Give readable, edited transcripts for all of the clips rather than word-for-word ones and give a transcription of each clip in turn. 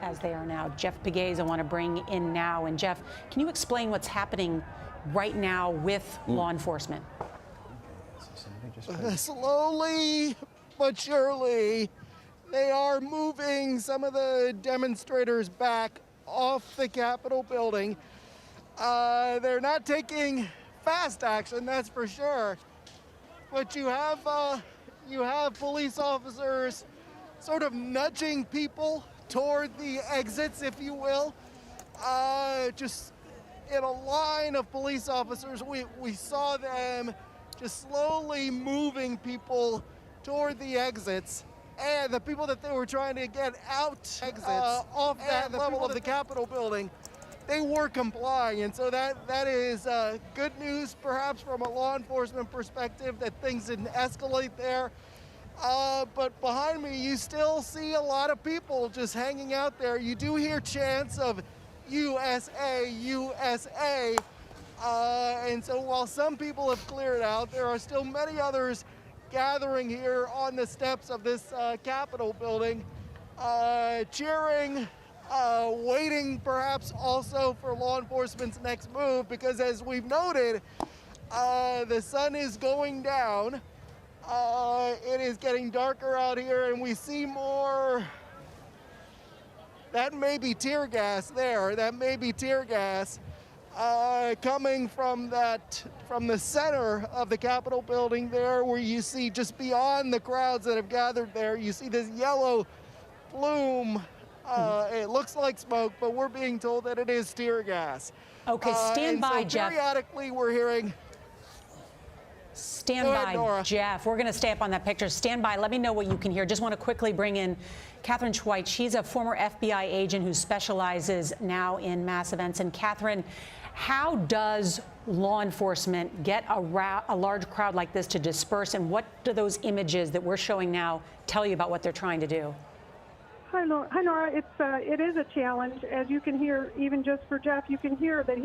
as they are now. Jeff Pegues, I want to bring in now. And Jeff, can you explain what's happening right now with law enforcement? Slowly but surely, they are moving some of the demonstrators back off the Capitol building. They're not taking fast action, that's for sure. But you have police officers sort of nudging people toward the exits, if you will. Just in a line of police officers, we saw them just slowly moving people toward the exits. And the people that they were trying to get out off that level of the Capitol building, they were complying. And so that is good news, perhaps from a law enforcement perspective, that things didn't escalate there. But behind me, you still see a lot of people just hanging out there. You do hear chants of USA, USA. And so while some people have cleared out, there are still many others gathering here on the steps of this Capitol building, cheering, waiting perhaps also for law enforcement's next move, because as we've noted, the sun is going down. It is getting darker out here, and we see more. That may be tear gas there. That may be tear gas coming from the center of the Capitol building there, where you see just beyond the crowds that have gathered there, you see this yellow plume. It looks like smoke, but we're being told that it is tear gas. Okay, stand by, Jeff. Periodically, we're hearing. Stand by, Nora. Jeff. We're going to stay up on that picture. Stand by. Let me know what you can hear. Just want to quickly bring in Catherine Schweitz. She's a former FBI agent who specializes now in mass events. And Catherine, how does law enforcement get a large crowd like this to disperse? And what do those images that we're showing now tell you about what they're trying to do? Hi, Nora. It is a challenge. As you can hear, even just for Jeff, you can hear that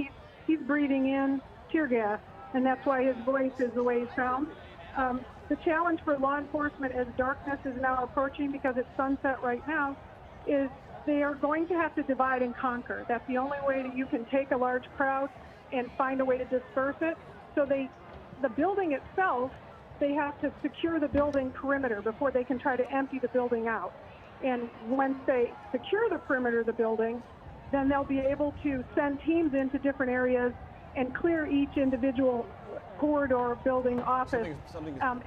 he's breathing in tear gas, and that's why his voice is the way it sounds. The challenge for law enforcement as darkness is now approaching, because it's sunset right now, is they are going to have to divide and conquer. That's the only way that you can take a large crowd and find a way to disperse it. So the building itself, they have to secure the building perimeter before they can try to empty the building out. And once they secure the perimeter of the building, then they'll be able to send teams into different areas and clear each individual corridor, building, office.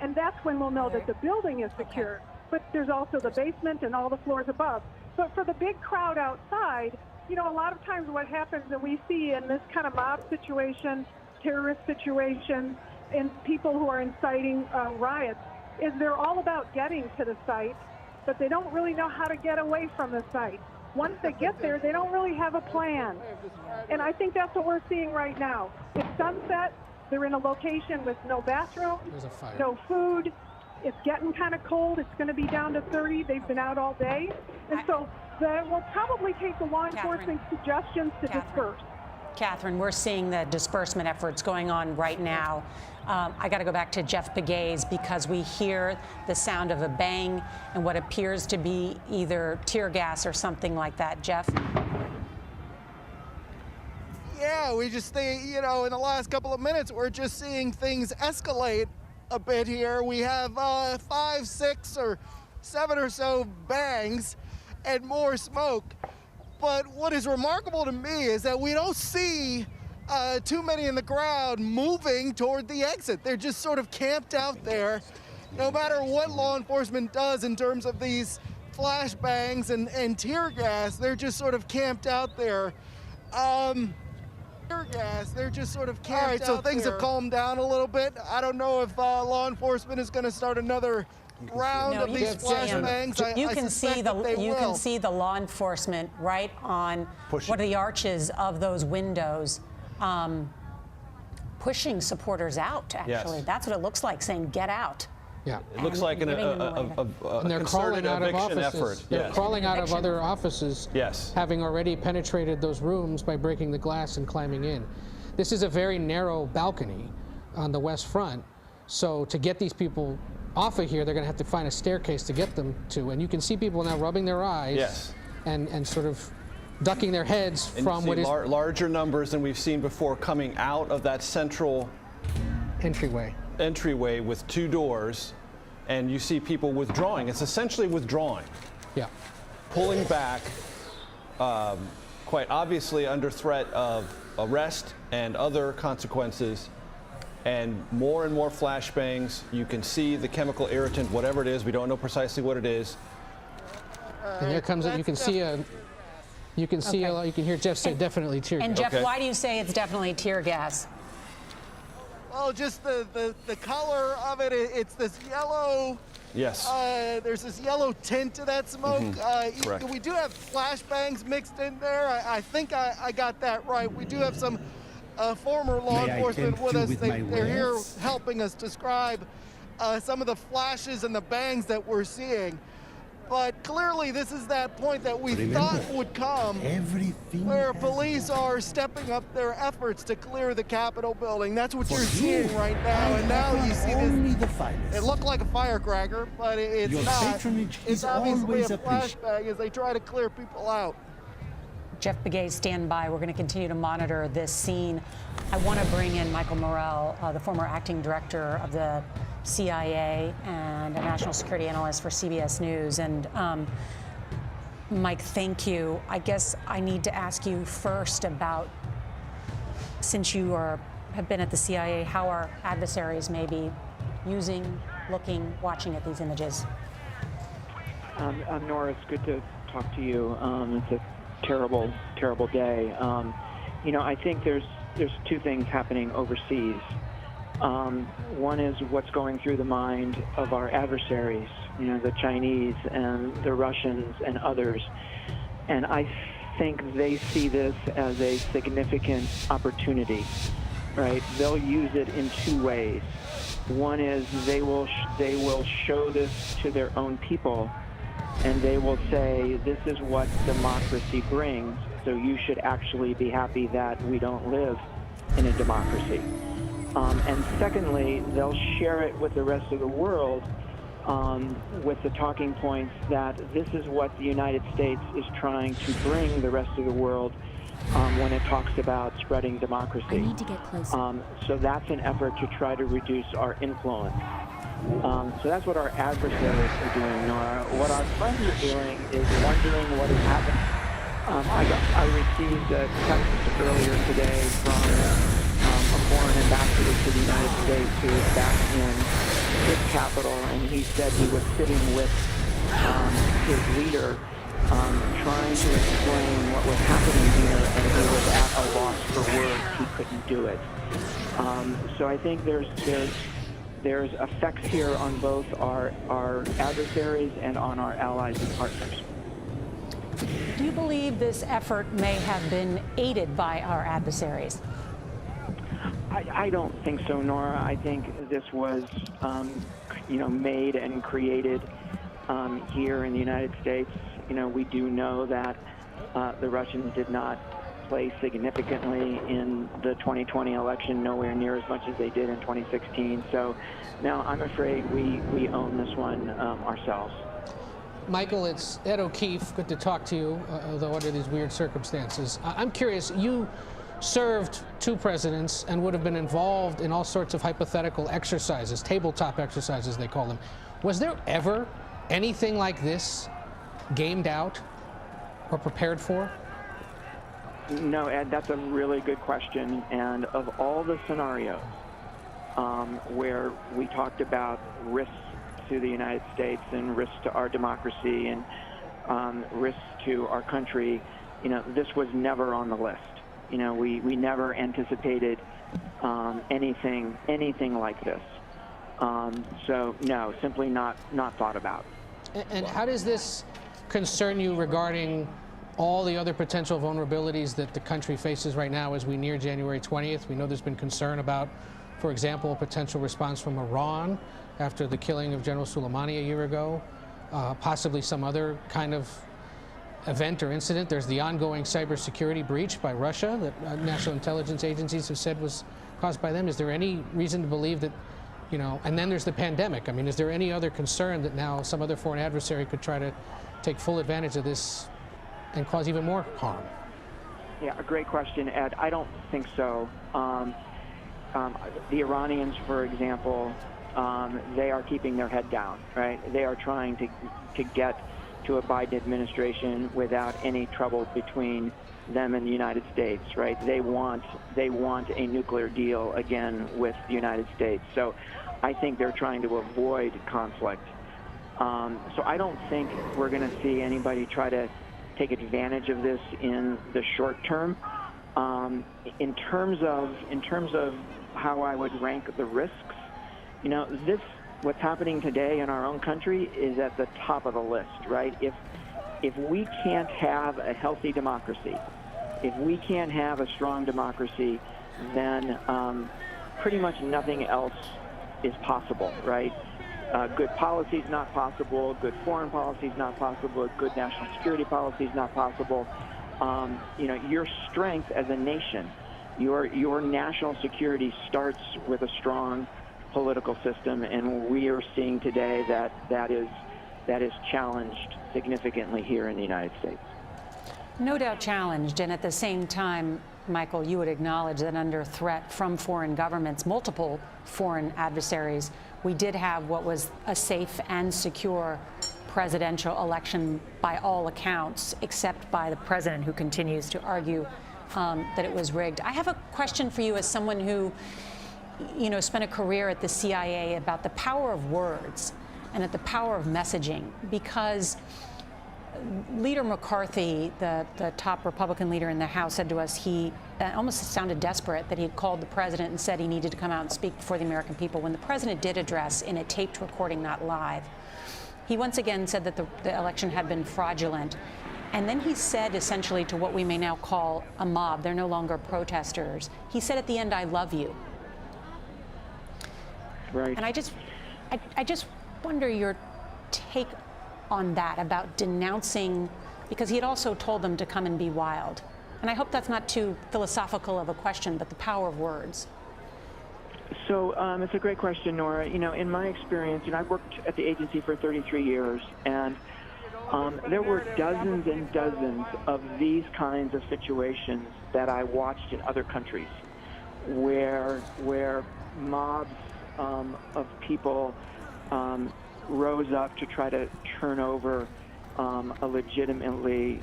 And that's when we'll know that the building is secure. But there's also the basement and all the floors above. But for the big crowd outside, you know, a lot of times what happens, and we see in this kind of mob situation, terrorist situation, and people who are inciting riots, is they're all about getting to the site, but they don't really know how to get away from the site. Once they get there, they don't really have a plan. And I think that's what we're seeing right now. It's sunset. They're in a location with no bathroom, no food. It's getting kind of cold. It's going to be down to 30. They've been out all day. And so that will probably take the law enforcement suggestions to disperse. Catherine, we're seeing the disbursement efforts going on right now. I got to go back to Jeff Pegues, because we hear the sound of a bang and what appears to be either tear gas or something like that. Jeff? Yeah, we just think, you know, in the last couple of minutes, we're just seeing things escalate a bit here. We have 5, 6, or 7 or so bangs and more smoke. But what is remarkable to me is that we don't see too many in the crowd moving toward the exit. They're just sort of camped out there. No matter what law enforcement does in terms of these flashbangs and tear gas, they're just sort of camped out there. They're just sort of camped out. All right, so things have calmed down a little bit. I don't know if law enforcement is going to start another round of these flashbangs. You can see the law enforcement right on one of the arches of those windows, pushing supporters out. Actually, that's what it looks like, saying "Get out." Yeah, it looks like a concerted eviction effort. They're crawling out of other offices. Yes, having already penetrated those rooms by breaking the glass and climbing in. This is a very narrow balcony on the west front, so to get these people off of here, they're going to have to find a staircase to get them to. And you can see people now rubbing their eyes. Yes. and sort of ducking their heads and from what is larger numbers than we've seen before coming out of that central entryway with 2 doors, and you see people withdrawing. It's essentially withdrawing. Yeah. Pulling back, quite obviously under threat of arrest and other consequences, and more flashbangs. You can see the chemical irritant, whatever it is. We don't know precisely what it is. And there comes it. You can see you can hear Jeff say definitely tear gas. And Jeff, why do you say it's definitely tear gas? Well, just the color of it, it's this yellow. Yes. There's this yellow tint to that smoke. Correct. We do have flashbangs mixed in there. I think I got that right. We do have some former law enforcement with us. They're here helping us describe some of the flashes and the bangs that we're seeing. But clearly this is that point that we thought would come, where police are stepping up their efforts to clear the Capitol building. That's what you're seeing right now. And now you see this. It looked like a firecracker, but it's not. It's obviously a flashbang as they try to clear people out. Jeff Begay, stand by. We're going to continue to monitor this scene. I want to bring in Michael Morell, the former acting director of the CIA and a national security analyst for CBS News. And Mike, thank you. I guess I need to ask you first about, since you have been at the CIA, how our adversaries may be using, looking, watching at these images. Nora, it's good to talk to you. It's a terrible, terrible day. I think there's 2 things happening overseas. One is what's going through the mind of our adversaries, the Chinese and the Russians and others. And I think they see this as a significant opportunity, right? They'll use it in 2 ways. One is they will show this to their own people, and they will say, this is what democracy brings, so you should actually be happy that we don't live in a democracy. And secondly, they'll share it with the rest of the world with the talking points that this is what the United States is trying to bring the rest of the world when it talks about spreading democracy. I need to get closer. So that's an effort to try to reduce our influence. So that's what our adversaries are doing, Nora. What our friends are doing is wondering what is happening. I received a text earlier today from a foreign ambassador to the United States who is back in his capital, and he said he was sitting with his leader trying to explain what was happening here, and he was at a loss for words. He couldn't do it. So I think there's effects here on both our adversaries and on our allies and partners. Do you believe this effort may have been aided by our adversaries? I don't think so, Nora. I think this was, made and created here in the United States. We do know that the Russians did not play significantly in the 2020 election, nowhere near as much as they did in 2016. So now I'm afraid we own this one ourselves. Michael, it's Ed O'Keefe. Good to talk to you, although under these weird circumstances. I'm curious, you served 2 presidents and would have been involved in all sorts of hypothetical exercises, tabletop exercises they call them. Was there ever anything like this gamed out or prepared for? No, Ed, that's a really good question. And of all the scenarios where we talked about risks to the United States and risks to our democracy and risks to our country, this was never on the list. We never anticipated anything like this. So no, simply not thought about. And how does this concern you regarding all the other potential vulnerabilities that the country faces right now as we near January 20th? We know there's been concern about, for example, a potential response from Iran after the killing of General Soleimani a year ago, possibly some other kind of event or incident. There's the ongoing cybersecurity breach by Russia that national intelligence agencies have said was caused by them. Is there any reason to believe that, and then there's the pandemic. I mean, is there any other concern that now some other foreign adversary could try to take full advantage of this and cause even more harm? Yeah, a great question, Ed. I don't think so. The Iranians, for example, they are keeping their head down, right? They are trying to get to a Biden administration without any trouble between them and the United States, right? They want a nuclear deal again with the United States. So I think they're trying to avoid conflict. So I don't think we're going to see anybody try to take advantage of this in the short term. In terms of how I would rank the risks, you know, what's happening today in our own country is at the top of the list, right? If we can't have a healthy democracy, if we can't have a strong democracy, then pretty much nothing else is possible, right? Good policy is not possible. Good foreign policy is not possible. Good national security policy is not possible. You know, your strength as a nation, your national security starts with a strong political system, and we are seeing today that is challenged significantly here in the United States. No doubt challenged, and at the same time, Michael, you would acknowledge that under threat from foreign governments, multiple foreign adversaries, we did have what was a safe and secure presidential election by all accounts, except by the president, who continues to argue that it was rigged. I have a question for you as someone who, you know, spent a career at the CIA, about the power of words and at the power of messaging, because Leader McCarthy, the top Republican leader in the House, said to us he almost sounded desperate that he had called the president and said he needed to come out and speak before the American people. When the president did address in a taped recording, not live, he once again said that the election had been fraudulent. And then he said essentially to what we may now call a mob, they're no longer protesters, he said at the end, "I love you." Right. And I just wonder your take on that, about denouncing, because he had also told them to come and be wild. And I hope that's not too philosophical of a question, but the power of words. So it's a great question, Nora. You know, in my experience, you know, I worked at the agency for 33 years, and there were dozens and dozens of these kinds of situations that I watched in other countries, where mobs of people rose up to try to turn over a legitimately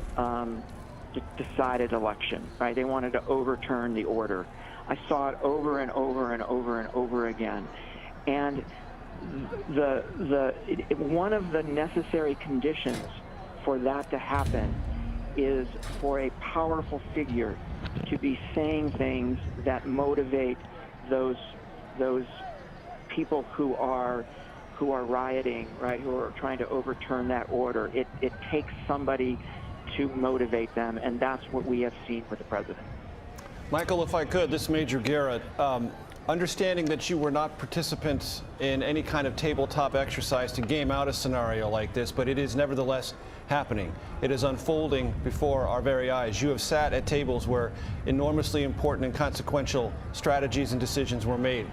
decided election, right? They wanted to overturn the order. I saw it over and over and over and over again. And one of the necessary conditions for that to happen is for a powerful figure to be saying things that motivate those people who are rioting, right, who are trying to overturn that order. It takes somebody to motivate them, and that's what we have seen with the president. Michael, if I could, this is Major Garrett. Understanding that you were not participants in any kind of tabletop exercise to game out a scenario like this, but it is nevertheless happening. It is unfolding before our very eyes. You have sat at tables where enormously important and consequential strategies and decisions were made.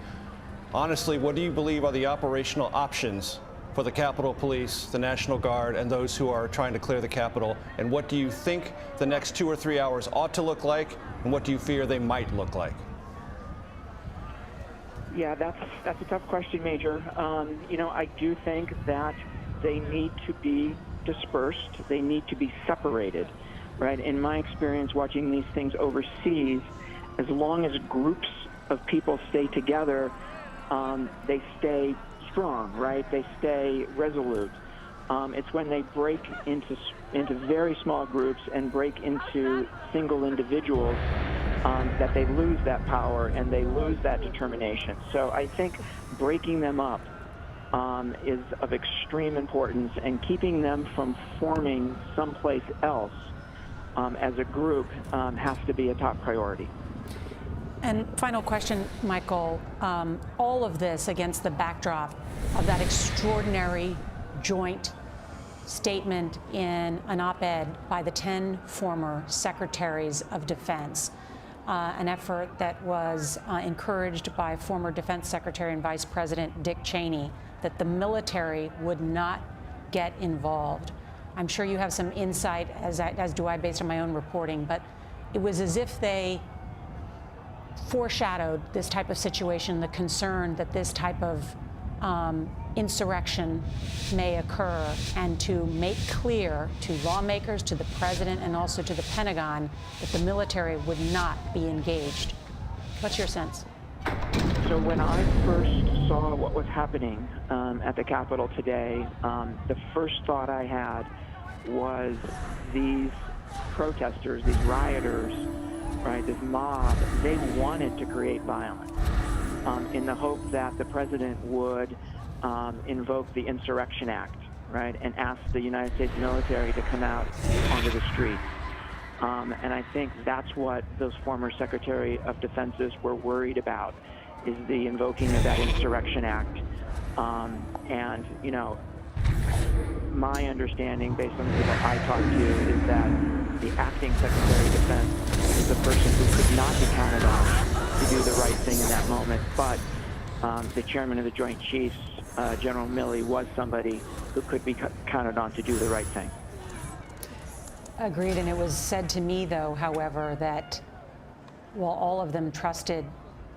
Honestly, what do you believe are the operational options for the Capitol Police, the National Guard, and those who are trying to clear the Capitol? And what do you think the next 2 or 3 hours ought to look like, and what do you fear they might look like? Yeah, that's a tough question, Major. You know, I do think that they need to be dispersed. They need to be separated, right? In my experience watching these things overseas, as long as groups of people stay together, they stay strong, right? They stay resolute. It's when they break into very small groups and break into single individuals that they lose that power and they lose that determination. So I think breaking them up is of extreme importance, and keeping them from forming someplace else as a group has to be a top priority. And final question, Michael, all of this against the backdrop of that extraordinary joint statement in an op-ed by the 10 former secretaries of defense, an effort that was encouraged by former Defense Secretary and Vice President Dick Cheney, that the military would not get involved. I'm sure you have some insight, as do I, based on my own reporting, but it was as if they foreshadowed this type of situation, the concern that this type of insurrection may occur, and to make clear to lawmakers, to the president, and also to the Pentagon that the military would not be engaged. What's your sense? So when I first saw what was happening at the Capitol today, the first thought I had was these protesters, these rioters, right, this mob, they wanted to create violence in the hope that the president would invoke the Insurrection Act, right, and ask the United States military to come out onto the streets. And I think that's what those former Secretary of Defenses were worried about, is the invoking of that Insurrection Act. And, you know, my understanding, based on the people I talked to, is that the acting Secretary of Defense is the person who could not be counted on to do the right thing in that moment. But the chairman of the Joint Chiefs, General Milley, was somebody who could be counted on to do the right thing. Agreed, and it was said to me, though, however, that while all of them trusted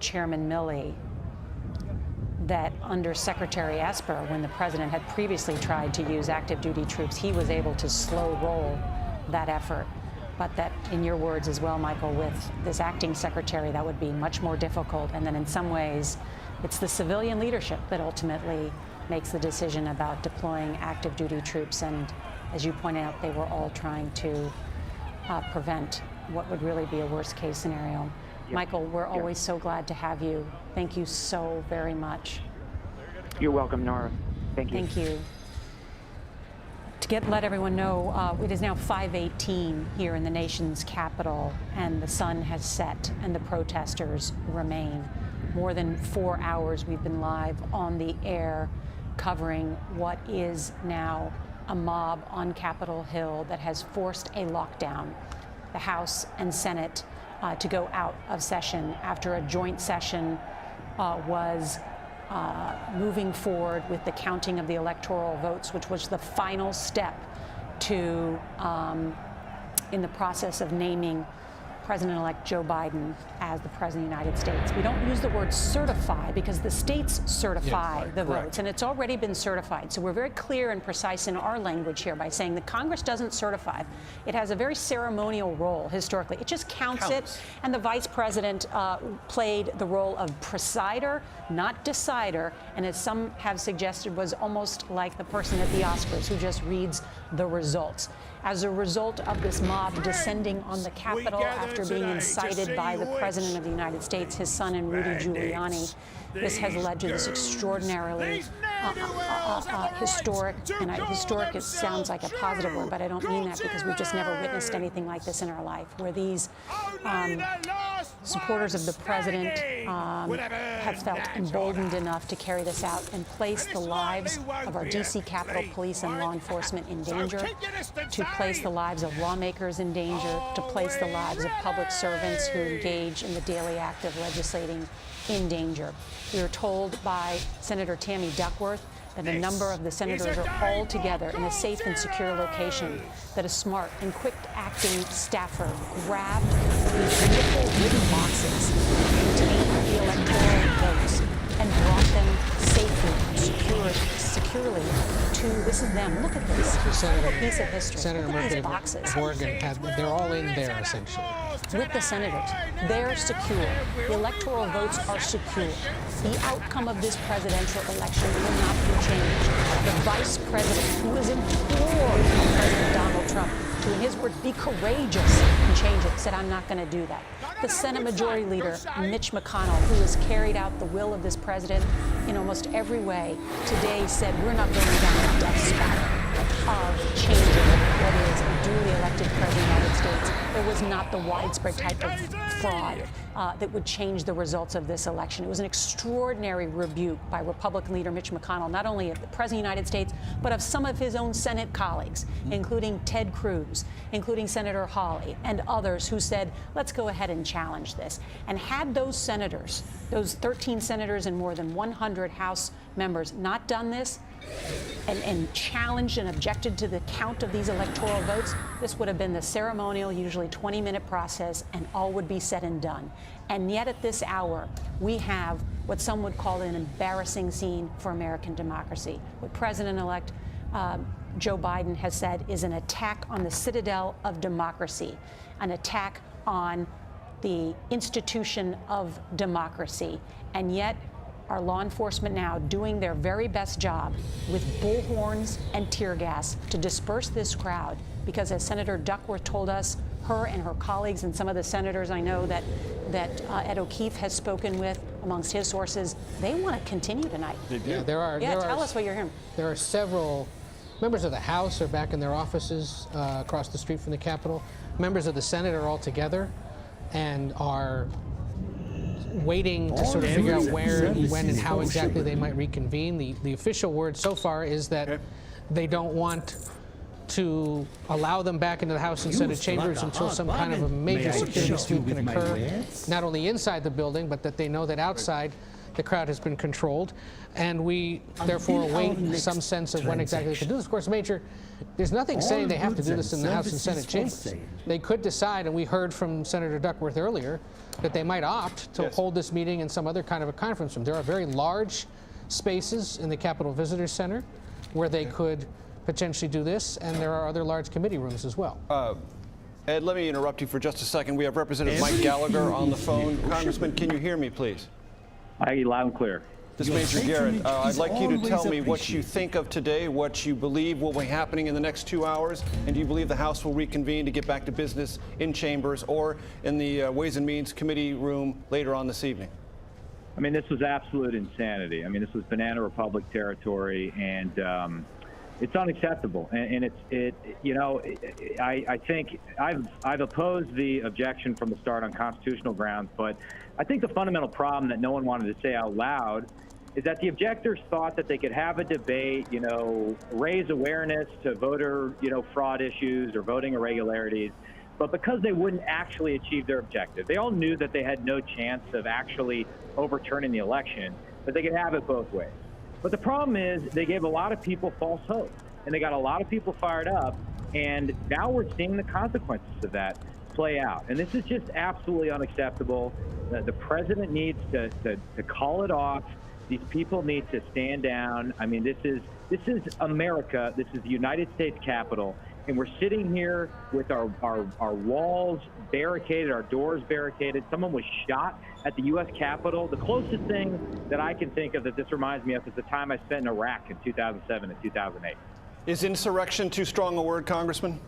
Chairman Milley, that under Secretary Esper, when the president had previously tried to use active duty troops, he was able to slow roll that effort. But that, in your words as well, Michael, with this acting secretary, that would be much more difficult. And then in some ways, it's the civilian leadership that ultimately makes the decision about deploying active duty troops. And as you point out, they were all trying to prevent what would really be a worst case scenario. Yep. Michael, we're always so glad to have you. Thank you so very much. You're welcome, Nora. Thank you. Thank you. To let everyone know, it is now 5:18 here in the nation's capital, and the sun has set, and the protesters remain. More than 4 hours we've been live on the air covering what is now a mob on Capitol Hill that has forced a lockdown. The House and Senate to go out of session after a joint session was moving forward with the counting of the electoral votes, which was the final step to in the process of naming President-elect Joe Biden as the President of the United States. We don't use the word certify because the states certify the votes, and it's already been certified. So we're very clear and precise in our language here by saying the Congress doesn't certify. It has a very ceremonial role historically. It just counts it, and the Vice President played the role of presider, not decider, and as some have suggested, was almost like the person at the Oscars who just reads the results. As a result of this mob descending on the Capitol after being incited by the President of the United States, his son, and Rudy Giuliani, this has led to this extraordinarily historic, and historic, it sounds like a positive word, but I don't mean that because we've just never witnessed anything like this in our life, where these supporters of the president have felt emboldened enough to carry this out and place the lives of our D.C. Capitol Police and law enforcement in danger, to place the lives of lawmakers in danger, to place the lives of public servants who engage in the daily act of legislating in danger. We were told by Senator Tammy Duckworth that a number of the senators are all together in a safe and secure location, that a smart and quick-acting staffer grabbed these beautiful wooden boxes that contained the electoral votes and brought them safely and securely to, this is them, look at this, Senator, a piece of history. Senator Look at Murphy these boxes. of Oregon, they're all in there, essentially. With the senators. They're secure. The electoral votes are secure. The outcome of this presidential election will not be changed. The vice president, who has implored President Donald Trump to, in his words, be courageous and change it, said, I'm not going to do that. The Senate Majority Leader, Mitch McConnell, who has carried out the will of this president in almost every way, today said, we're not going down the death spiral of changing what is a duly elected president of the United States. There was not the widespread type of fraud that would change the results of this election. It was an extraordinary rebuke by Republican leader Mitch McConnell, not only of the President of the United States, but of some of his own Senate colleagues, including Ted Cruz, including Senator Hawley, and others who said, let's go ahead and challenge this. And had those senators, those 13 senators and more than 100 House members, not done this, and challenged and objected to the count of these electoral votes, this would have been the ceremonial, usually 20-minute process, and all would be said and done. And yet at this hour, we have what some would call an embarrassing scene for American democracy. What President-elect Joe Biden has said is an attack on the citadel of democracy, an attack on the institution of democracy. And yet, our law enforcement now doing their very best job with bullhorns and tear gas to disperse this crowd, because as Senator Duckworth told us, her and her colleagues and some of the senators I know that Ed O'Keefe has spoken with amongst his sources, they want to continue tonight. Yeah, tell us what you're hearing. There are several members of the House are back in their offices across the street from the Capitol. Members of the Senate are all together and are waiting to sort of figure out where, when, and how exactly they might reconvene. The official word so far is that they don't want to allow them back into the House and Senate chambers until some kind of a major security sweep can occur, not only inside the building, but that they know that outside the crowd has been controlled. And we therefore await some sense of when exactly they can do this. Of course, Major, there's nothing saying they have to do this in the House and Senate chambers. They could decide, and we heard from Senator Duckworth earlier, that they might opt to hold this meeting in some other kind of a conference room. There are very large spaces in the Capitol Visitor Center where they could potentially do this, and there are other large committee rooms as well. Ed, let me interrupt you for just a second. We have Representative Mike Gallagher on the phone. Congressman, can you hear me, please? I hear loud and clear. This is Major Garrett. I'd like you to tell me what you think of today, what you believe will be happening in the next 2 hours, and do you believe the House will reconvene to get back to business in chambers or in the Ways and Means Committee room later on this evening? I mean, this was absolute insanity. I mean, this was Banana Republic territory, and it's unacceptable. And I think I've opposed the objection from the start on constitutional grounds, but I think the fundamental problem that no one wanted to say out loud is that the objectors thought that they could have a debate, raise awareness to voter, fraud issues or voting irregularities, but because they wouldn't actually achieve their objective, they all knew that they had no chance of actually overturning the election, but they could have it both ways. But the problem is they gave a lot of people false hope, and they got a lot of people fired up, and now we're seeing the consequences of that play out. And this is just absolutely unacceptable. The president needs to call it off. These people need to stand down. I mean, this is America. This is the United States Capitol, and we're sitting here with our walls barricaded, our doors barricaded. Someone was shot at the U.S. Capitol. The closest thing that I can think of that this reminds me of is the time I spent in Iraq in 2007 and 2008. Is insurrection too strong a word, Congressman?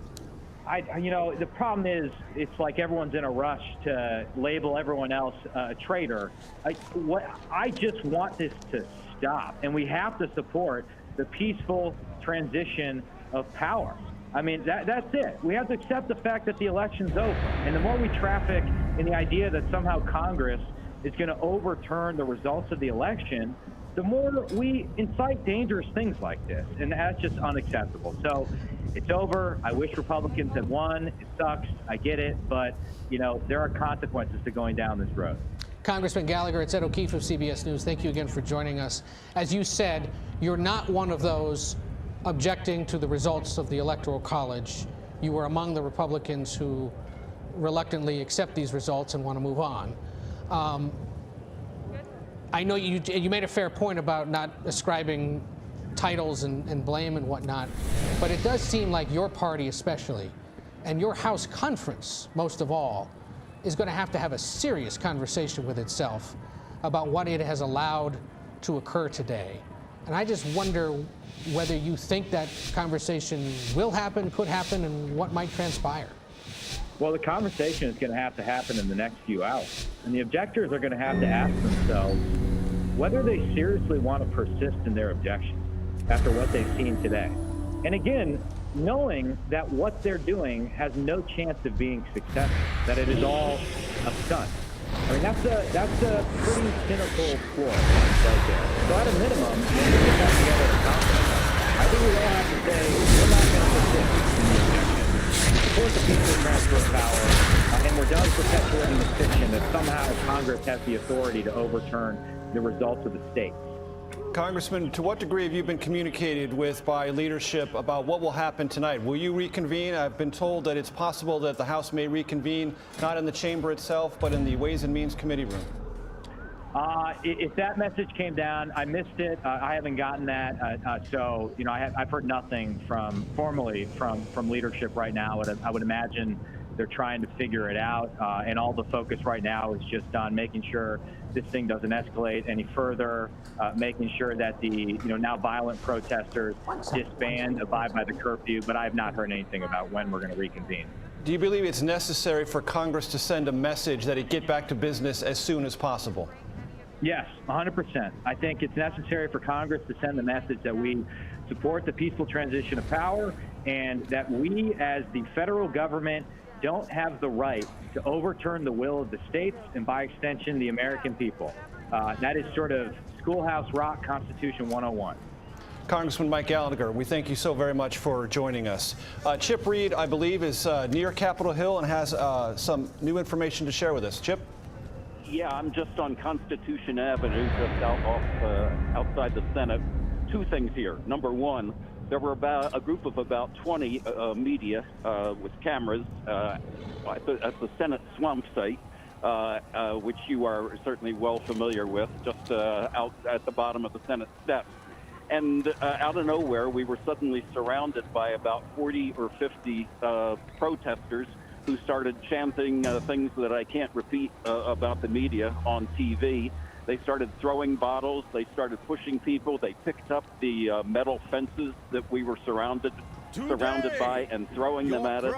The problem is it's like everyone's in a rush to label everyone else a traitor. I just want this to stop, and we have to support the peaceful transition of power. I mean, that's it. We have to accept the fact that the election's over, and the more we traffic in the idea that somehow Congress is going to overturn the results of the election, the more we incite dangerous things like this, and that's just unacceptable. So it's over. I wish Republicans had won. It sucks. I get it. But, there are consequences to going down this road. Congressman Gallagher, it's Ed O'Keefe of CBS News. Thank you again for joining us. As you said, you're not one of those objecting to the results of the Electoral College. You were among the Republicans who reluctantly accept these results and want to move on. I know you made a fair point about not ascribing titles and blame and whatnot, but it does seem like your party especially, and your House conference most of all, is going to have a serious conversation with itself about what it has allowed to occur today. And I just wonder whether you think that conversation will happen, could happen, and what might transpire. Well, the conversation is going to happen in the next few hours. And the objectors are going to have to ask themselves whether they seriously want to persist in their objections after what they've seen today. And again, knowing that what they're doing has no chance of being successful, that it is all a stunt. I mean, that's a pretty cynical ploy right there. So at a minimum, when we get back together at conference, I think we all have to say we're not going to persist in the objection. Support the peaceful transfer of power, and we're done perpetuating the fiction that somehow Congress has the authority to overturn the results of the states. Congressman, to what degree have you been communicated with by leadership about what will happen tonight? Will you reconvene? I've been told that it's possible that the House may reconvene, not in the chamber itself, but in the Ways and Means Committee room. If that message came down, I missed it. I haven't gotten that. So, you know, I've heard nothing formally from leadership right now. I would imagine they're trying to figure it out. And all the focus right now is just on making sure this thing doesn't escalate any further, making sure that the, now violent protesters disband, abide by the curfew. But I have not heard anything about when we're going to reconvene. Do you believe it's necessary for Congress to send a message that it get back to business as soon as possible? Yes, 100%. I think it's necessary for Congress to send the message that we support the peaceful transition of power and that we, as the federal government, don't have the right to overturn the will of the states and, by extension, the American people. That is sort of Schoolhouse Rock Constitution 101. Congressman Mike Gallagher, we thank you so very much for joining us. Chip Reed, I believe, is near Capitol Hill and has some new information to share with us. Chip? Yeah, I'm just on Constitution Avenue, just outside the Senate. Two things here. Number one, there were a group of about 20 media with cameras at the Senate swamp site, which you are certainly well familiar with, just out at the bottom of the Senate steps. And out of nowhere, we were suddenly surrounded by about 40 or 50 protesters who started chanting things that I can't repeat about the media on TV. They started throwing bottles. They started pushing people. They picked up the metal fences that we were surrounded by and throwing them at us.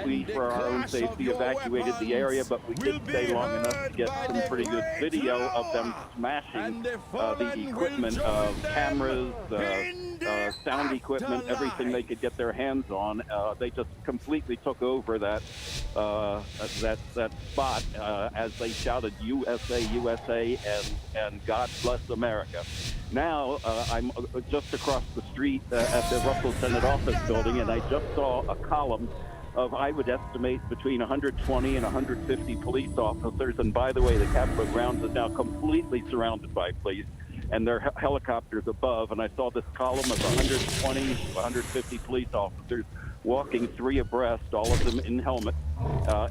We, for our own safety, evacuated the area, but we did stay long enough to get some pretty good video of them smashing the equipment, cameras, sound equipment, everything they could get their hands on. They just completely took over that spot as they shouted USA, USA, and God bless America. Now, I'm just across the street at the Russell Senate Office Building, and I just saw a column of, I would estimate, between 120 and 150 police officers. And by the way, the Capitol grounds is now completely surrounded by police, and there are helicopters above. And I saw this column of 120, 150 police officers walking three abreast, all of them in helmets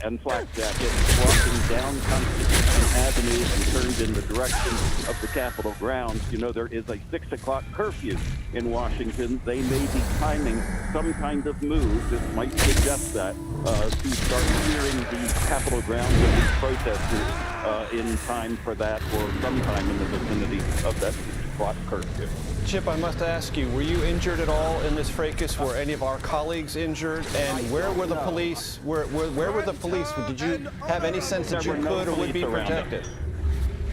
and flak jackets, walking down Constitution Avenue and turned in the direction of the Capitol grounds. You know, there is a 6 o'clock curfew in Washington. They may be timing some kind of move, this might suggest that, to start clearing the Capitol grounds of these protesters in time for that, or sometime in the vicinity of that 6 o'clock curfew. Chip, I must ask you, were you injured at all in this fracas? Were any of our colleagues injured? And where were the police? Where were the police? Did you have any sense that you could or would be protected?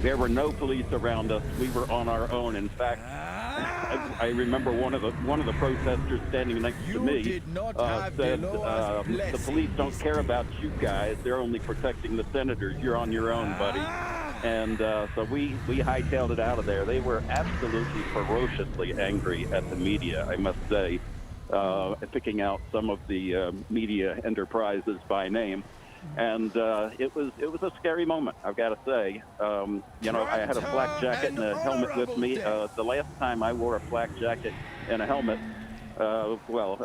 There were no police around us. We were on our own. In fact, I remember one of the protesters standing next to me said, "The police don't care about you guys. They're only protecting the senators. You're on your own, buddy." And so we hightailed it out of there. They were absolutely ferociously angry at the media, I must say, picking out some of the media enterprises by name. And it was a scary moment, I've got to say. I had a flak jacket and a helmet with me. The last time I wore a flak jacket and a helmet, a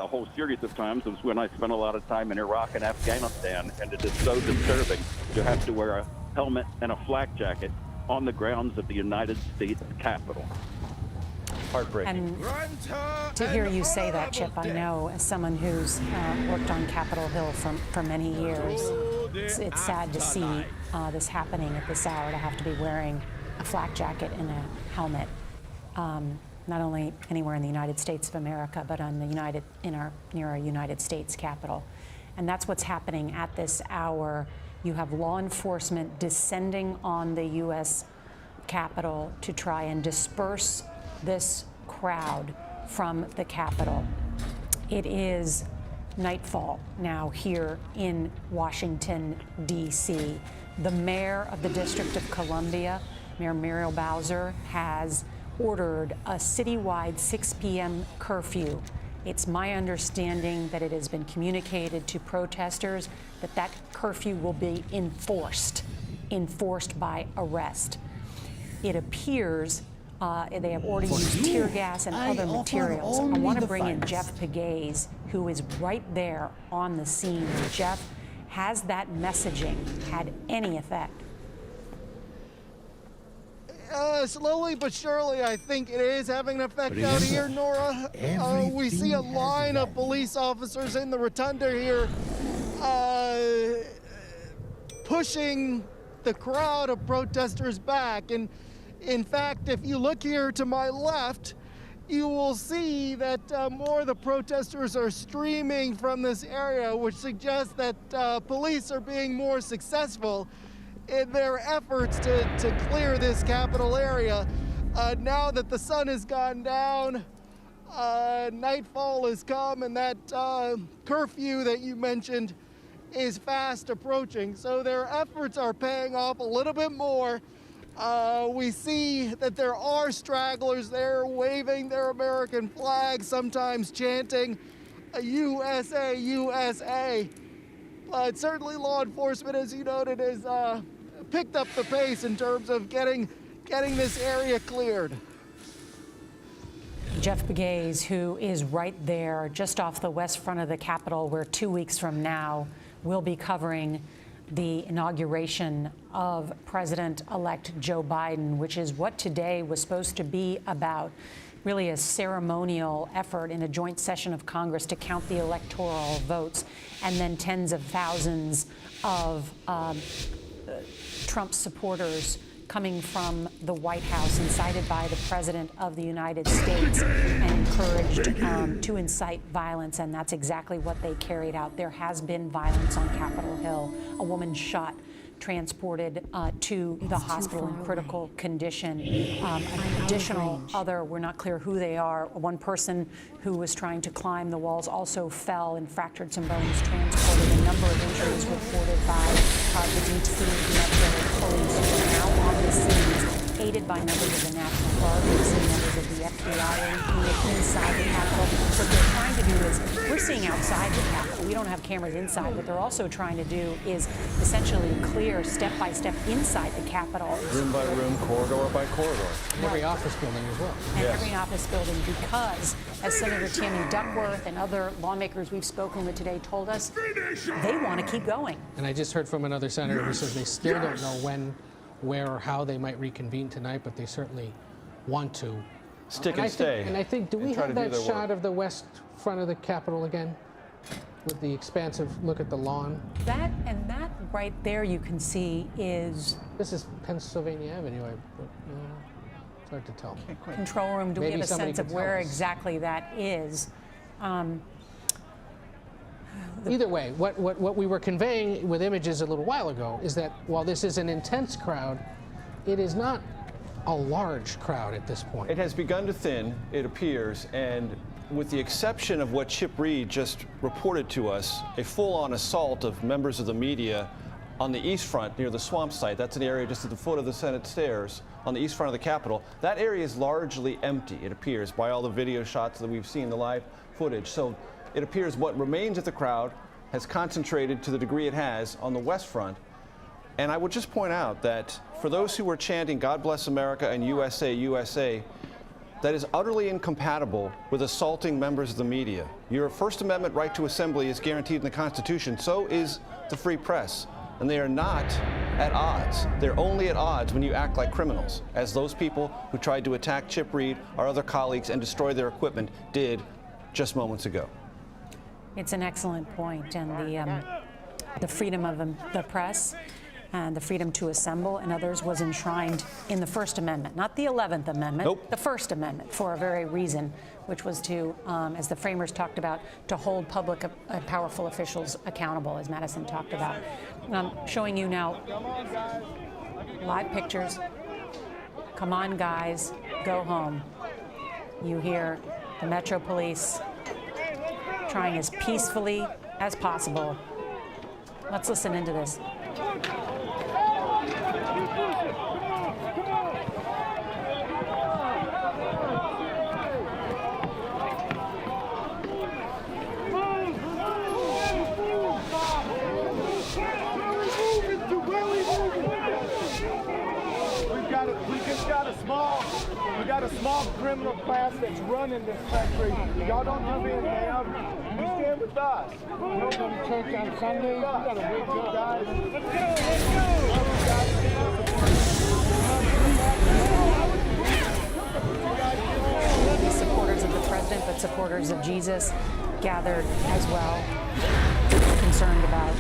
whole series of times, was when I spent a lot of time in Iraq and Afghanistan, and it is so disturbing to have to wear a helmet and a flak jacket on the grounds of the United States Capitol. Heartbreaking. And to hear you say that, Chip, I know as someone who's worked on Capitol Hill for many years, it's sad to see this happening at this hour, to have to be wearing a flak jacket and a helmet, not only anywhere in the United States of America, but near our United States Capitol. And that's what's happening at this hour. You have law enforcement descending on the U.S. Capitol to try and disperse this crowd from the Capitol. It is nightfall now here in Washington, D.C. The mayor of the District of Columbia, Mayor Muriel Bowser, has ordered a citywide 6 p.m. curfew. It's my understanding that it has been communicated to protesters that that curfew will be enforced by arrest. It appears They have already used tear gas and other materials. I want to bring in Jeff Pegues, who is right there on the scene. Jeff, has that messaging had any effect? Slowly but surely, I think it is having an effect out here, Nora. We see a line of police officers in the rotunda here pushing the crowd of protesters back. And in fact, if you look here to my left, you will see that more of the protesters are streaming from this area, which suggests that police are being more successful in their efforts to clear this capital area. Now that the sun has gone down, nightfall has come, and that curfew that you mentioned is fast approaching. So their efforts are paying off a little bit more. We see that there are stragglers there waving their American flag, sometimes chanting USA, USA. But certainly law enforcement, as you noted, has picked up the pace in terms of getting this area cleared. Jeff Pegues, who is right there just off the west front of the Capitol, where 2 weeks from now we'll be covering the inauguration of President-elect Joe Biden, which is what today was supposed to be about. Really a ceremonial effort in a joint session of Congress to count the electoral votes, and then tens of thousands of Trump supporters coming from the White House, incited by the President of the United States and encouraged to incite violence, and that's exactly what they carried out. There has been violence on Capitol Hill. A woman shot, transported to the hospital in critical condition. An additional other, we're not clear who they are. One person who was trying to climb the walls also fell and fractured some bones, transported. A number of injuries reported by the D.C. Metro Police, who are now on the scenes, aided by members of the National Guard. We've seen members of the FBI inside the Capitol. What they're trying to do is, we're seeing outside the Capitol. We don't have cameras inside. What they're also trying to do is essentially clear step by step inside the Capitol. Room by room, corridor by corridor. Every office building as well. And every office building, because, as Senator Tammy Duckworth and other lawmakers we've spoken with today told us, they want to keep going. And I just heard from another senator who says they still don't know when, where, or how they might reconvene tonight, but they certainly want to. Stick and stay. And I think, do we have that shot of the west front of the Capitol again? With the expansive look at the lawn? That right there you can see is... This is Pennsylvania Avenue, it's hard to tell. Control room, do we have a sense of where exactly that is? Either way, what we were conveying with images a little while ago is that while this is an intense crowd, it is not a large crowd at this point. It has begun to thin, it appears, and with the exception of what Chip Reed just reported to us, a full-on assault of members of the media on the east front near the swamp site. That's an area just at the foot of the Senate stairs on the east front of the Capitol. That area is largely empty, it appears, by all the video shots that we've seen, the live footage. So it appears what remains of the crowd has concentrated to the degree it has on the west front. And I would just point out that for those who were chanting God bless America and USA, USA, that is utterly incompatible with assaulting members of the media. Your First Amendment right to assembly is guaranteed in the Constitution. So is the free press. And they are not at odds. They're only at odds when you act like criminals, as those people who tried to attack Chip Reed, our other colleagues, and destroy their equipment did just moments ago. It's an excellent point, and the freedom of the press and the freedom to assemble and others was enshrined in the First Amendment, not the 11th Amendment, Nope. the First Amendment, for a very reason, which was to, as the framers talked about, to hold public powerful officials accountable, as Madison talked about. I'm showing you now live pictures. Come on, guys, go home. You hear the Metro Police trying as peacefully as possible. Let's listen into this. We just got a small got a small criminal class that's running this country. Y'all don't move in, ma'am. You stand with us. You don't go to church on Sunday. You got a big good guys. Supporters of the president, but supporters of Jesus gathered as well, concerned about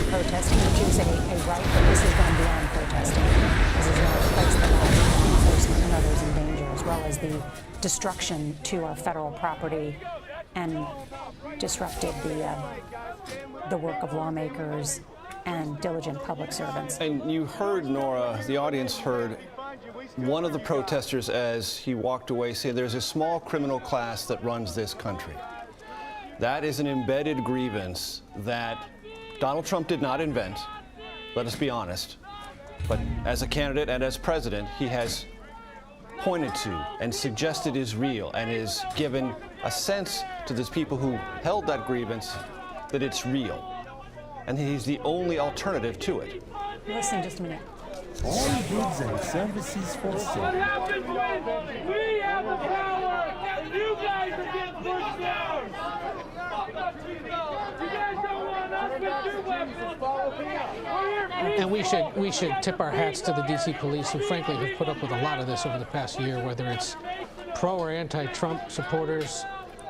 protesting, which is a right, but this has gone beyond protesting. This has now placed the law enforcement and others in danger, as well as the destruction to our federal property and disrupted the work of lawmakers and diligent public servants. And you heard, Nora, the audience heard one of the protesters as he walked away say there's a small criminal class that runs this country. That is an embedded grievance that Donald Trump did not invent, let us be honest. But as a candidate and as president, he has pointed to and suggested is real and is given a sense to those people who held that grievance that it's real. And he's the only alternative to it. Listen just a minute. All goods and services for sale. What happens when we have the power and you guys are getting pushed down? You guys don't want us with your weapons. And we should tip our hats to the DC police, who frankly have put up with a lot of this over the past year, whether it's pro or anti-Trump supporters,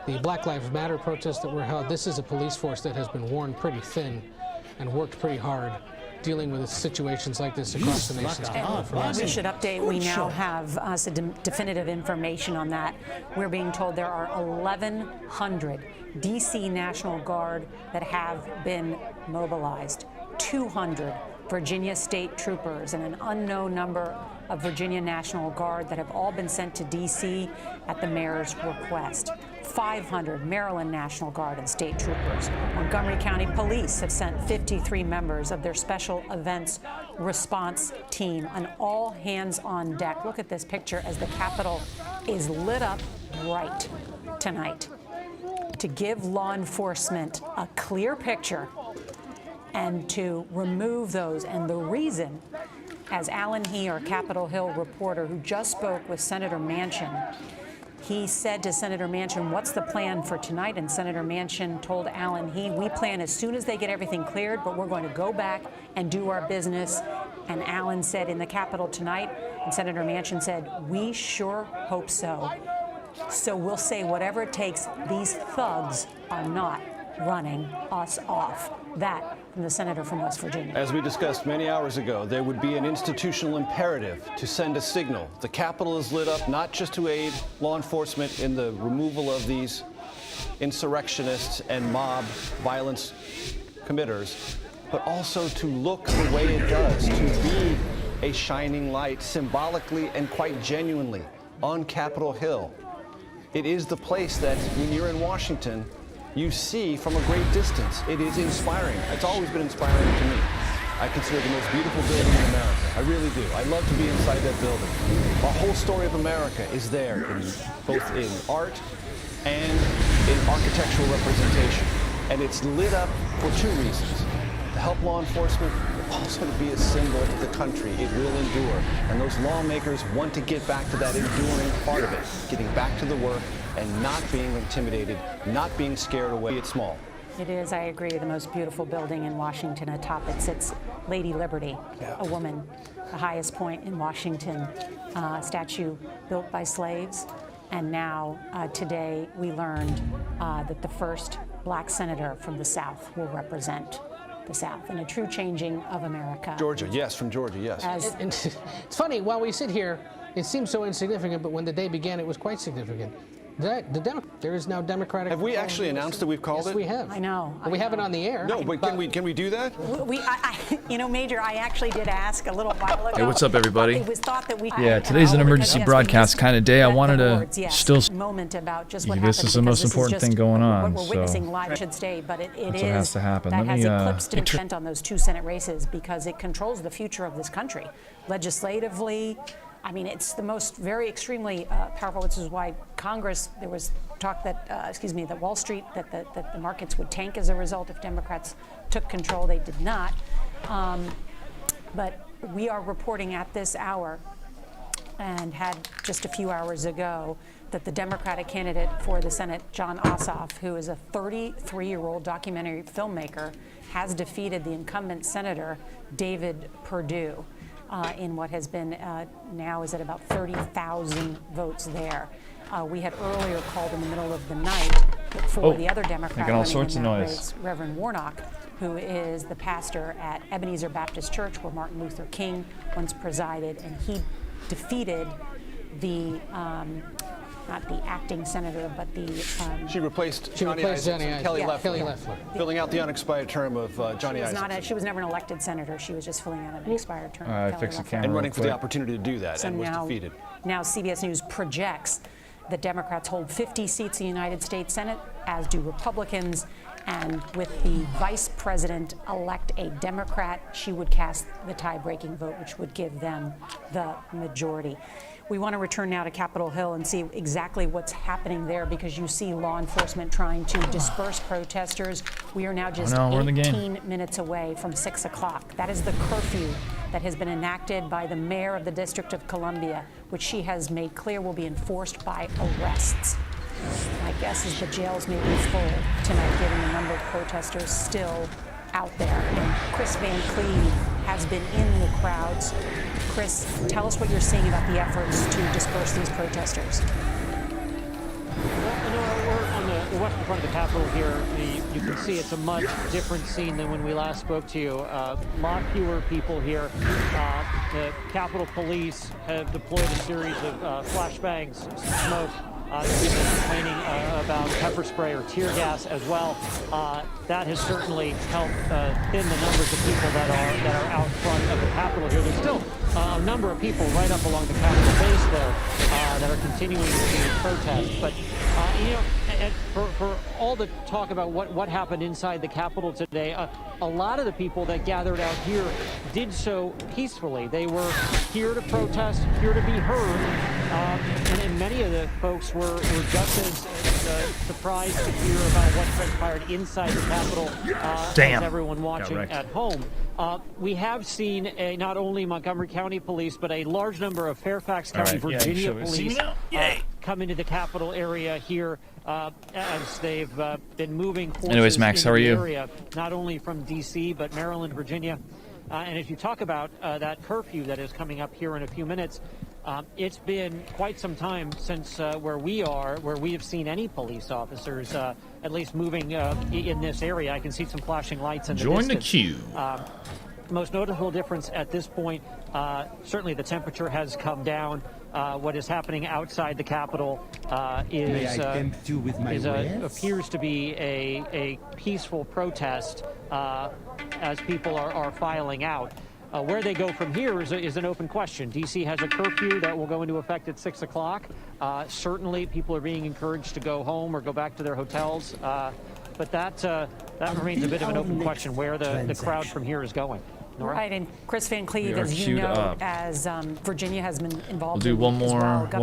the Black Lives Matter protests that were held. This is a police force that has been worn pretty thin and worked pretty hard dealing with situations like this across the nation's capital. We should update. We now have some definitive information on that. We're being told there are 1,100 D.C. National Guard that have been mobilized, 200 Virginia state troopers, and an unknown number of Virginia National Guard that have all been sent to D.C. at the mayor's request. 500 Maryland National Guard and state troopers. Montgomery County Police have sent 53 members of their special events response team, an all hands on deck. Look at this picture as the Capitol is lit up bright tonight to give law enforcement a clear picture and to remove those. And the reason, as Alan He, our Capitol Hill reporter who just spoke with Senator Manchin, he said to Senator Manchin, what's the plan for tonight? And Senator Manchin told Alan He, we plan as soon as they get everything cleared, but we're going to go back and do our business. And Alan said in the Capitol tonight, and Senator Manchin said, we sure hope so. So we'll say whatever it takes, these thugs are not running us off. That from the senator from West Virginia. As we discussed many hours ago, there would be an institutional imperative to send a signal. The Capitol is lit up not just to aid law enforcement in the removal of these insurrectionists and mob violence committers, but also to look the way it does, to be a shining light symbolically and quite genuinely on Capitol Hill. It is the place that when you're in Washington, you see from a great distance. It is inspiring. It's always been inspiring to me. I consider it the most beautiful building in America. I really do. I love to be inside that building. The whole story of America is there, both in art and in architectural representation. And it's lit up for two reasons. To help law enforcement, but also to be a symbol of the country. It will endure. And those lawmakers want to get back to that enduring part of it, getting back to the work and not being intimidated, not being scared away. It's small. It is, I agree, the most beautiful building in Washington. Atop it sits Lady Liberty, a woman, the highest point in Washington, statue built by slaves. And now, today, we learned that the first black senator from the South will represent the South in a true changing of America. Georgia, yes, from Georgia, yes. It's funny, while we sit here, it seems so insignificant, but when the day began, it was quite significant. There is now Democratic. Have we actually announced that we've called it? Yes, we have. I know. But we have it on the air. No, but can we do that? Major, I actually did ask a little while ago. Hey, what's up, everybody? It was thought that we. Yeah, today's an emergency broadcast kind of day. I wanted to still. Moment about just what this is the most important thing going on. What we're witnessing live, I should say, but it is. What has to happen. That has eclipsed intent on those two Senate races because it controls the future of this country, legislatively. I mean, it's the most very extremely powerful, which is why Congress, there was talk that, that Wall Street, that the markets would tank as a result if Democrats took control. They did not. But we are reporting at this hour and had just a few hours ago that the Democratic candidate for the Senate, Jon Ossoff, who is a 33-year-old documentary filmmaker, has defeated the incumbent Senator David Perdue in what has been now is at about 30,000 votes there. We had earlier called in the middle of the night for the other Democrat all running sorts in of that noise. race, Reverend Warnock, who is the pastor at Ebenezer Baptist Church, where Martin Luther King once presided, and he defeated the not the acting senator, but the She replaced Johnny Isaacs and Kelly Loeffler, filling out the unexpired term of Johnny Isaacs. She was never an elected senator. She was just filling out an expired term. Fix the camera And running real for the quick. opportunity to do that, So and was defeated. Now CBS News projects that Democrats hold 50 seats in the United States Senate, as do Republicans. And with the vice president-elect a Democrat, she would cast the tie-breaking vote, which would give them the majority. We want to return now to Capitol Hill and see exactly what's happening there, because you see law enforcement trying to disperse protesters. We are now just 18 minutes away from 6 o'clock. That is the curfew that has been enacted by the mayor of the District of Columbia, which she has made clear will be enforced by arrests. My guess is the jails may be full tonight, given the number of protesters still out there. And Chris Van Cleve has been in the crowds. Chris, tell us what you're seeing about the efforts to disperse these protesters. Well, we're on the western front of the Capitol here. You can see it's a much different scene than when we last spoke to you. A lot fewer people here. The Capitol Police have deployed a series of flashbangs, smoke. They've been complaining about pepper spray or tear gas as well. That has certainly helped thin the numbers of people that are out front of the Capitol here. There's still a number of people right up along the Capitol base there that are continuing to protest. But you know, and for all the talk about what happened inside the Capitol today, a lot of the people that gathered out here did so peacefully. They were here to protest, here to be heard, and many of the folks were just as surprised to hear about what transpired inside the Capitol as everyone watching at home. We have seen not only Montgomery County Police, but a large number of Fairfax County, Virginia police come into the Capitol area here as they've been moving forces. Anyways, Max, how are you? Area, not only from D.C., but Maryland, Virginia. And as you talk about that curfew that is coming up here in a few minutes, it's been quite some time since where we have seen any police officers, at least moving in this area. I can see some flashing lights in the distance. Join the queue. Most notable difference at this point, certainly the temperature has come down. What is happening outside the Capitol appears to be a peaceful protest as people are filing out. Where they go from here is an open question. D.C. has a curfew that will go into effect at 6 o'clock. Certainly, people are being encouraged to go home or go back to their hotels. But that remains a bit of an open question, where the crowd from here is going. Nora? Right, and Chris Van Cleve, as you know, as Virginia has been involved. We'll do one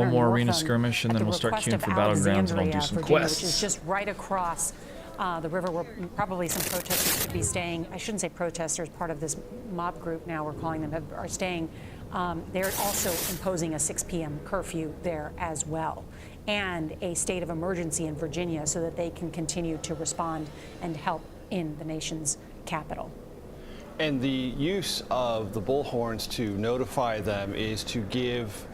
in more arena skirmish, and then we'll start queuing for battlegrounds, and I'll do some Virginia, quests. Which is just right across the river, where probably some protesters could be staying. I shouldn't say protesters, part of this mob group now we're calling them, are staying. They're also imposing a 6 p.m. curfew there as well, and a state of emergency in Virginia, so that they can continue to respond and help in the nation's capital. And the use of the bullhorns to notify them is to give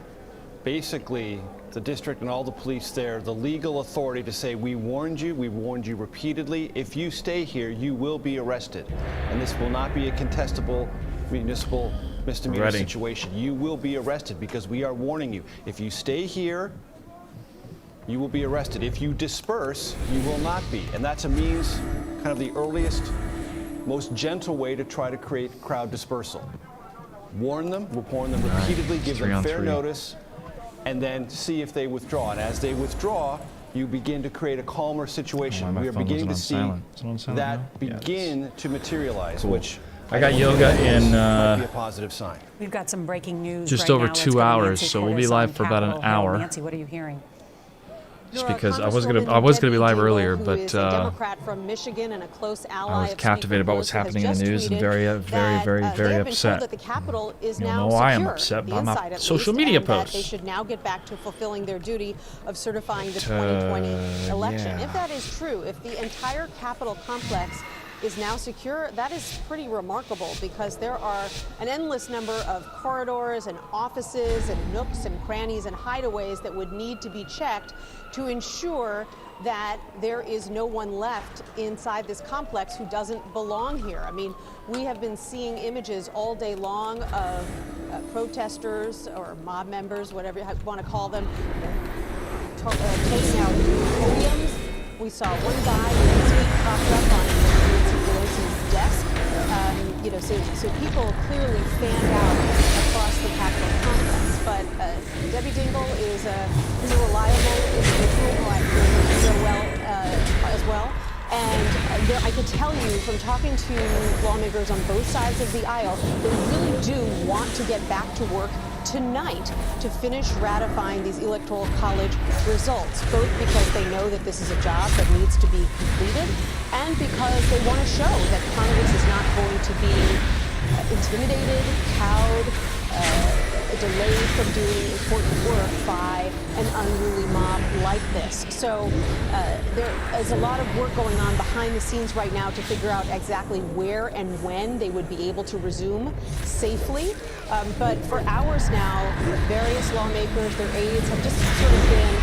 basically the district and all the police there the legal authority to say, we warned you repeatedly. If you stay here, you will be arrested. And this will not be a contestable municipal misdemeanor situation. You will be arrested because we are warning you. If you stay here, you will be arrested. If you disperse, you will not be. And that's a means, kind of the earliest, most gentle way to try to create crowd dispersal. Warn them repeatedly, give them fair notice, and then see if they withdraw. And as they withdraw, you begin to create a calmer situation. We are beginning to see that begin to materialize, which I got yoga in might be a positive sign. We've got some breaking news just right over now. 2 hours, so we'll be live for about an hour. Nancy, what are you hearing? just because I was gonna be live earlier, but Democrat from Michigan and a close ally I was captivated by what's happening in the news and very upset. That the Capitol is You now know, I am secure, upset the by my inside at social least, media and that posts. they should now get back to fulfilling their duty of certifying the 2020 election. yeah. If that is true, if the entire Capitol complex is now secure, that is pretty remarkable because there are an endless number of corridors and offices and nooks and crannies and hideaways that would need to be checked to ensure that there is no one left inside this complex who doesn't belong here. I mean, we have been seeing images all day long of protesters or mob members, whatever you want to call them, taking out podiums. We saw one guy with his feet propped up on Nancy Pelosi's desk. So people clearly fanned out across the Capitol complex. But Debbie Dingell is a reliable individual who I know well as well. And I could tell you from talking to lawmakers on both sides of the aisle, they really do want to get back to work tonight to finish ratifying these electoral college results, both because they know that this is a job that needs to be completed and because they want to show that Congress is not going to be intimidated, cowed, delayed from doing important work by an unruly mob like this. So there is a lot of work going on behind the scenes right now to figure out exactly where and when they would be able to resume safely. But for hours now, various lawmakers, their aides, have just sort of been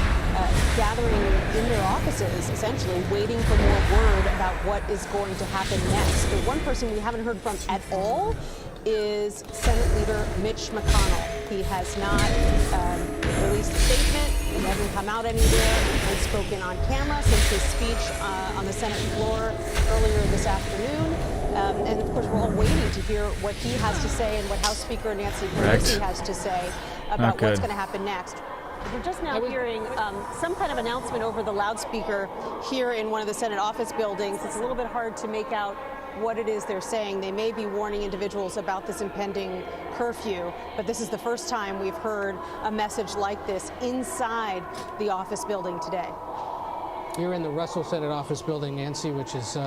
gathering in their offices, essentially waiting for more word about what is going to happen next. The one person we haven't heard from at all is Senate Leader Mitch McConnell. He has not released a statement. He hasn't come out anywhere and spoken on camera since his speech on the Senate floor earlier this afternoon. And of course, we're all waiting to hear what he has to say and what House Speaker Nancy Pelosi has to say about what's going to happen next. We're just now hearing some kind of announcement over the loudspeaker here in one of the Senate office buildings. It's a little bit hard to make out what it is they're saying. They may be warning individuals about this impending curfew, but this is the first time we've heard a message like this inside the office building today. You're in the Russell Senate office building, Nancy, which is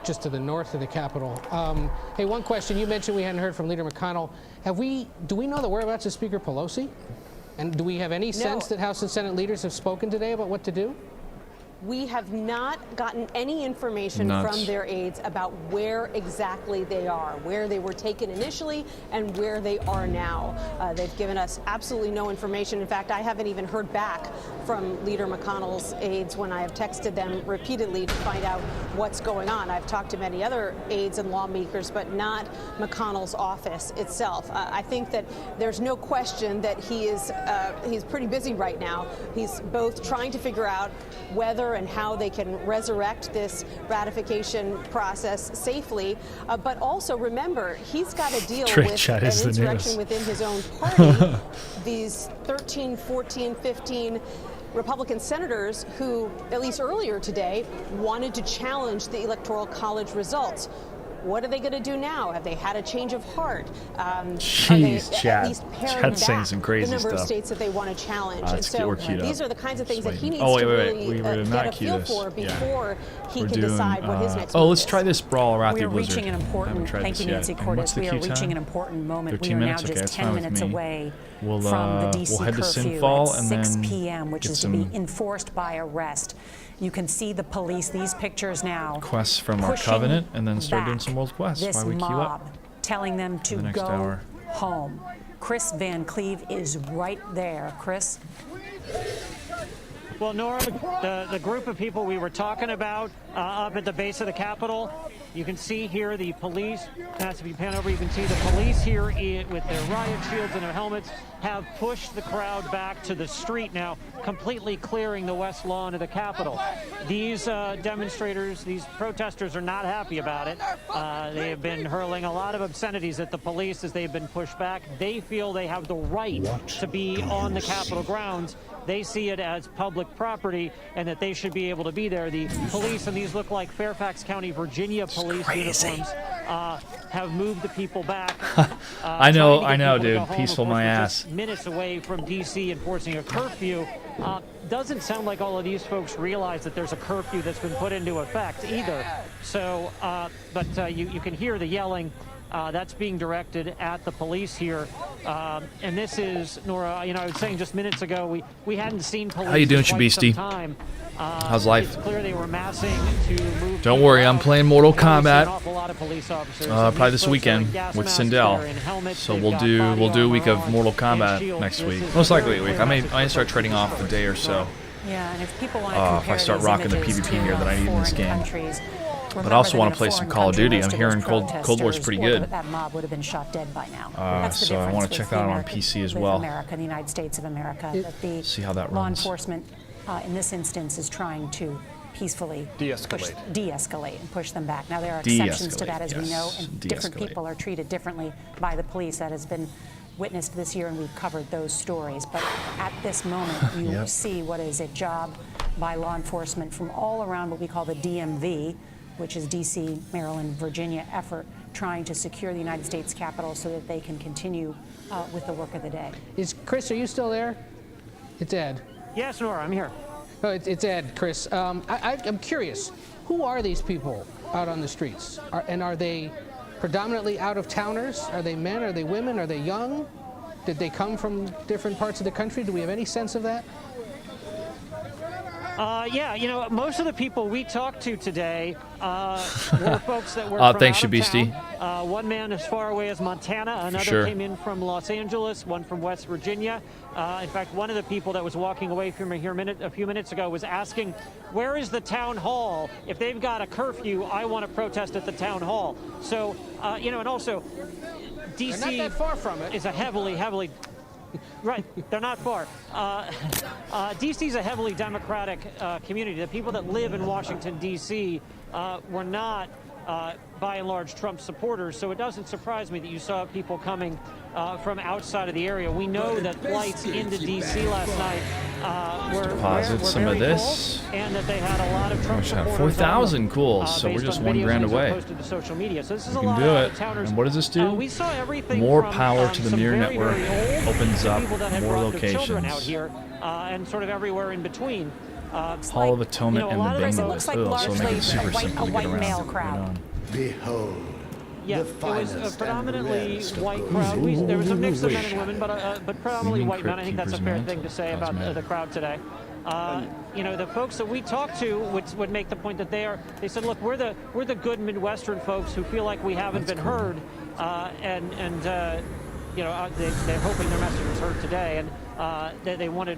just to the north of the Capitol. Hey, one question. You mentioned we hadn't heard from Leader McConnell. Do we know the whereabouts of Speaker Pelosi? And do we have any sense that House and Senate leaders have spoken today about what to do? We have not gotten any information from their aides about where exactly they are, where they were taken initially and where they are now. They've given us absolutely no information. In fact, I haven't even heard back from Leader McConnell's aides when I have texted them repeatedly to find out what's going on. I've talked to many other aides and lawmakers, but not McConnell's office itself. I think that there's no question that he's pretty busy right now. He's both trying to figure out whether and how they can resurrect this ratification process safely, but also remember, he's got to deal with an insurrection within his own party. These 13, 14, 15 Republican senators who, at least earlier today, wanted to challenge the Electoral College results. What are they going to do now? Have they had a change of heart? Jeez, Chad. Chad's saying some crazy the number stuff. of states that they want to challenge. And so these are the kinds of things that he needs to really get a feel for before he can decide what his next move let's try this Brawl Arathi Blizzard. We are reaching an important, thank you, Nancy Cordes. We are reaching an important moment. We are now just 10 minutes away from the DC curfew at 6 p.m., which is to be enforced by arrest. You can see the police, these pictures now. Quests from our covenant, and then start doing some world quests this while we queue up. mob telling them to go home. Chris Van Cleve is right there. Chris? Well, Nora, the group of people we were talking about up at the base of the Capitol, you can see here the police. As if you pan over, you can see the police here with their riot shields and their helmets have pushed the crowd back to the street now, completely clearing the west lawn of the Capitol. These demonstrators, these protesters are not happy about it. They have been hurling a lot of obscenities at the police as they've been pushed back. They feel they have the right to be on the Capitol grounds. They see it as public property and that they should be able to be there. The police and these these look like Fairfax County, Virginia police uniforms. Have moved the people back. I know, dude. Peaceful my ass. Minutes away from D.C. enforcing a curfew. Doesn't sound like all of these folks realize that there's a curfew that's been put into effect either. So, but you can hear the yelling. That's being directed at the police here. And this is, Nora, you know, I was saying just minutes ago, we hadn't seen police. How you doing, in quite some Shabisty? time. How's life? It's clear they were massing to move. Don't worry, I'm playing Mortal Kombat. Probably Probably this weekend with Sindel. So we'll do a week of Mortal Kombat next week. Most likely a week. I may start trading off a day or so. Yeah, and if people want to compare if I start rocking the PvP gear that I need in this game. But I Remember also that want in to a play some foreign Call of country, Duty. most I'm of hearing those Cold War's pretty good. That mob would have been shot dead by now. That's the So I difference want to with check the that out on American- PC as with well. America, the United States of America, that the See how that law runs. enforcement in this instance is trying to peacefully de-escalate and push them back. Now there are exceptions to that, as we know, and different people are treated differently by the police. That has been witnessed this year, and we've covered those stories. But at this moment, you see what is a job by law enforcement from all around what we call the DMV, which is D.C., Maryland, Virginia effort, trying to secure the United States Capitol so that they can continue with the work of the day. Chris, are you still there? It's Ed. Yes, Nora, I'm here. Oh, it's Ed, Chris. I'm curious. Who are these people out on the streets? Are they predominantly out-of-towners? Are they men? Are they women? Are they young? Did they come from different parts of the country? Do we have any sense of that? Yeah, you know, most of the people we talked to today were folks that were from thanks, out of Shabisty. town. One man as far away as Montana, another came in from Los Angeles, one from West Virginia. In fact, one of the people that was walking away from here a few minutes ago was asking, where is the town hall? If they've got a curfew, I want to protest at the town hall. So, you know, and also, D.C. They're not that far from it. Is a heavily right, they're not far. D.C. is a heavily Democratic community. The people that live in Washington, D.C. Were not, by and large, Trump supporters, so it doesn't surprise me that you saw people coming from outside of the area. We know that flights into D.C. last night were some very of this. full, and that they had a lot of Trump supporters. 4,000 cool, so we're just $1 grand away. Posted to social media. So this is We a can lot do of it. towners. And what does this do? We saw everything More from, power to the some Mirror very, Network. very old Opens up people that had more brought their children out locations. here, and sort of everywhere in between. Hall of Atonement you know, and the it Bingo. looks like So largely make it super a white, simple to get around. male crowd. Behold. Yeah, it was a predominantly white crowd. There was a mix of men and women, but predominantly white men. I think that's a fair thing to say about the crowd today. You know, the folks that we talked to would make the point that they said, look, we're the good Midwestern folks who feel like we haven't been heard, and you know, they're hoping their message was heard today, and they wanted.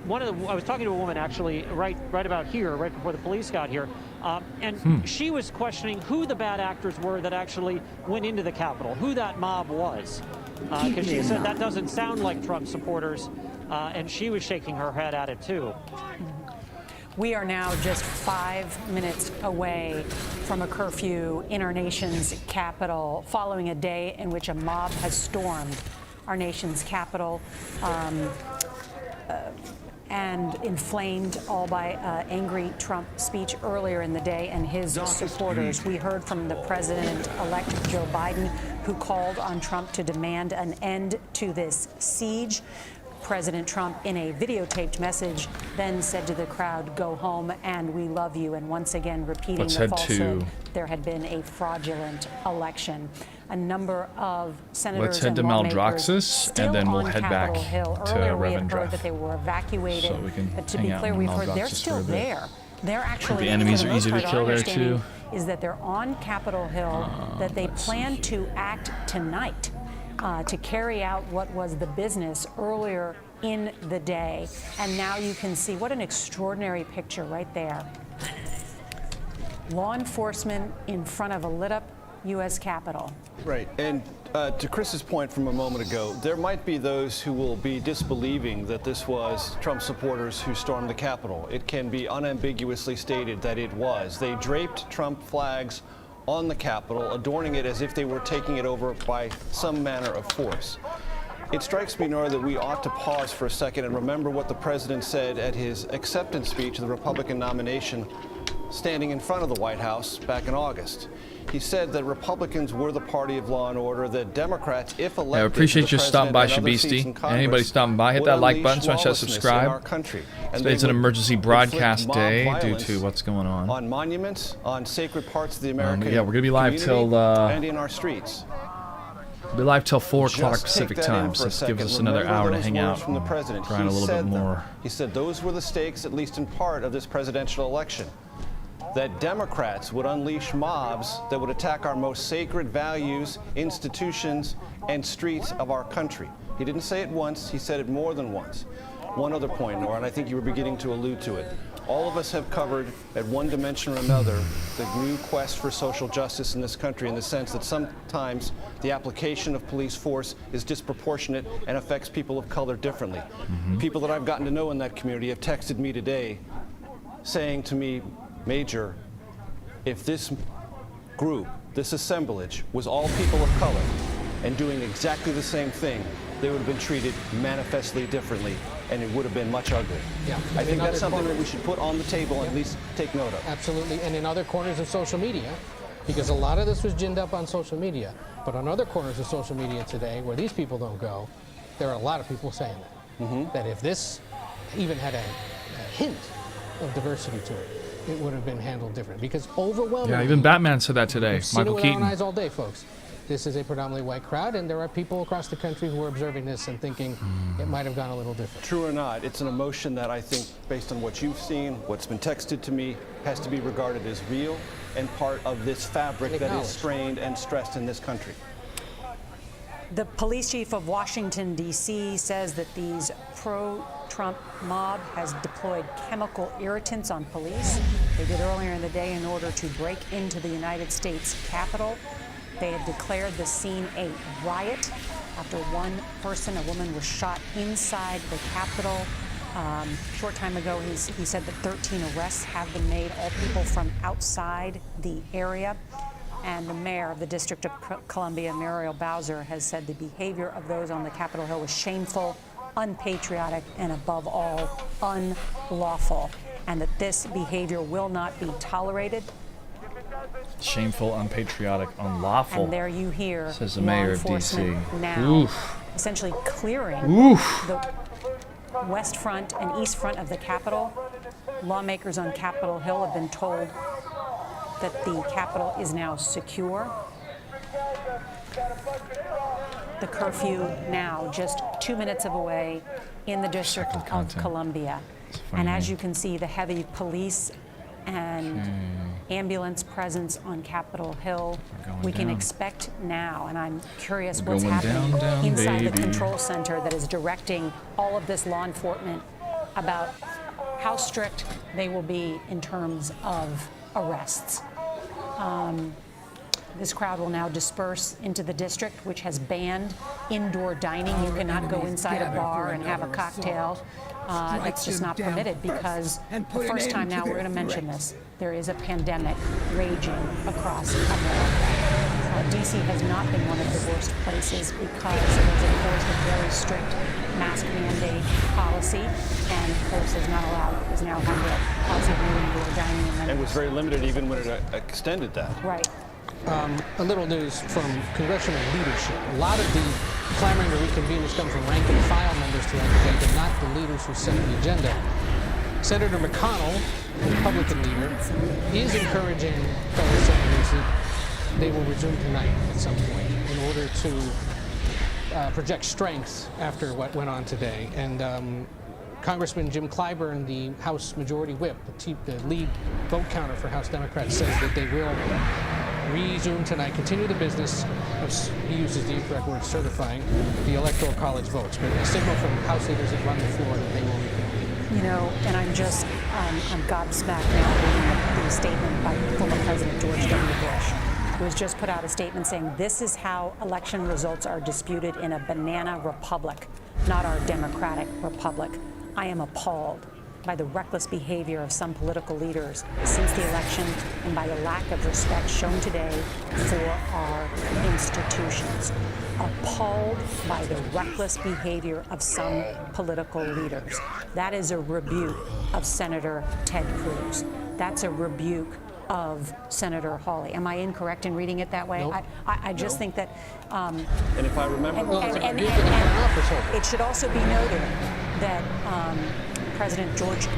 I was talking to a woman actually right about here, right before the police got here, and she was questioning who the bad actors were that actually went into the Capitol, who that mob was, because she said that doesn't sound like Trump supporters, and she was shaking her head at it too. We are now just 5 minutes away from a curfew in our nation's capital, following a day in which a mob has stormed our nation's capital. And inflamed all by angry Trump speech earlier in the day and his supporters. We heard from the president-elect Joe Biden, who called on Trump to demand an end to this siege. President Trump, in a videotaped message, then said to the crowd, "Go home and we love you," and once again repeating the falsehood there had been a fraudulent election. A number of senators and lawmakers still and then we'll on head back Capitol Hill. to Earlier we had Reverend heard Draft. that they were evacuated, So we can but to hang be out clear, in we've heard they're Maldraxxus still for a bit. there. They're actually, The enemies for are most easy to part, kill our there, understanding too. is that they're on Capitol Hill, that they plan to act tonight to carry out what was the business earlier in the day. And now you can see what an extraordinary picture right there. Law enforcement in front of a lit up U.S. Capitol. Right. And to Chris's point from a moment ago, there might be those who will be disbelieving that this was Trump supporters who stormed the Capitol. It can be unambiguously stated that it was. They draped Trump flags on the Capitol, adorning it as if they were taking it over by some manner of force. It strikes me, Nora, that we ought to pause for a second and remember what the president said at his acceptance speech of the Republican nomination standing in front of the White House back in August. He said that Republicans were the party of law and order, that Democrats, if elected, I appreciate you stopping by, Shabisti. Anybody stopping by, hit that like button, smash that subscribe. It's an emergency broadcast day due to what's going on monuments, on sacred parts of the American yeah, we're gonna be live till and in our streets. We'll be live till 4 o'clock Pacific time, so this gives us another hour to hang out and grind a little bit more. He said those were the stakes, at least in part, of this presidential election. That Democrats would unleash mobs that would attack our most sacred values, institutions, and streets of our country. He didn't say it once, he said it more than once. One other point, Nora, and I think you were beginning to allude to it. All of us have covered, at one dimension or another, the new quest for social justice in this country, in the sense that sometimes the application of police force is disproportionate and affects people of color differently. People that I've gotten to know in that community have texted me today saying to me, Major, if this group, this assemblage, was all people of color and doing exactly the same thing, they would have been treated manifestly differently, and it would have been much uglier. Yeah. I think that's something that we should put on the table and at least take note of. Absolutely, and in other corners of social media, because a lot of this was ginned up on social media, but on other corners of social media today, where these people don't go, there are a lot of people saying that. That if this even had a hint of diversity to it, it would have been handled different, because overwhelmingly... Yeah, even Batman said that today, Michael Keaton. We've seen it with our own eyes all day, folks. This is a predominantly white crowd, and there are people across the country who are observing this and thinking it might have gone a little different. True or not, it's an emotion that I think, based on what you've seen, what's been texted to me, has to be regarded as real and part of this fabric that is strained and stressed in this country. The police chief of Washington, D.C. says that these pro-Trump mob has deployed chemical irritants on police. They did earlier in the day in order to break into the United States Capitol. They have declared the scene a riot after one person, a woman, was shot inside the Capitol. A short time ago, he said that 13 arrests have been made, all people from outside the area. And the mayor of the District of Columbia, Muriel Bowser, has said the behavior of those on the Capitol Hill was shameful, unpatriotic, and above all, unlawful, and that this behavior will not be tolerated. Shameful, unpatriotic, unlawful. And there you hear, says the mayor of D.C. Now essentially clearing the west front and east front of the Capitol. Lawmakers on Capitol Hill have been told that the Capitol is now secure. The curfew now just 2 minutes away in the District of Columbia. And as you can see, the heavy police and ambulance presence on Capitol Hill, we can expect now, and I'm curious what's happening inside the control center that is directing all of this law enforcement about how strict they will be in terms of arrests. This crowd will now disperse into the district, which has banned indoor dining. You cannot go inside a bar and have a cocktail. That's just not permitted, because the first time now, we're going to mention this, there is a pandemic raging across America. D.C. has not been one of the worst places because it has enforced a very strict mask mandate policy, and of course is now under a policy of no indoor dining amenities. And was very limited even when it extended that. Right. A little news from congressional leadership. A lot of the clamoring to reconvene has come from rank and file members throughout the day, but not the leaders who set the agenda. Senator McConnell, the Republican leader, is encouraging fellow senators that they will resume tonight at some point in order to project strength after what went on today. And Congressman Jim Clyburn, the House Majority Whip, the lead vote counter for House Democrats, says that they will resume tonight, continue the business of, he uses the incorrect word, certifying the Electoral College votes. But a signal from House leaders that run the floor that they will reconvene. You know, and I'm gobsmacked now reading the statement by former President George W. Bush, who has just put out a statement saying this is how election results are disputed in a banana republic, not our democratic republic. I am appalled by the reckless behavior of some political leaders since the election and by the lack of respect shown today for our institutions. Appalled by the reckless behavior of some political leaders. That is a rebuke of Senator Ted Cruz. that's a rebuke of Senator Hawley. Am I incorrect in reading it that way? Nope. I just think that. And if I remember, It should also be noted that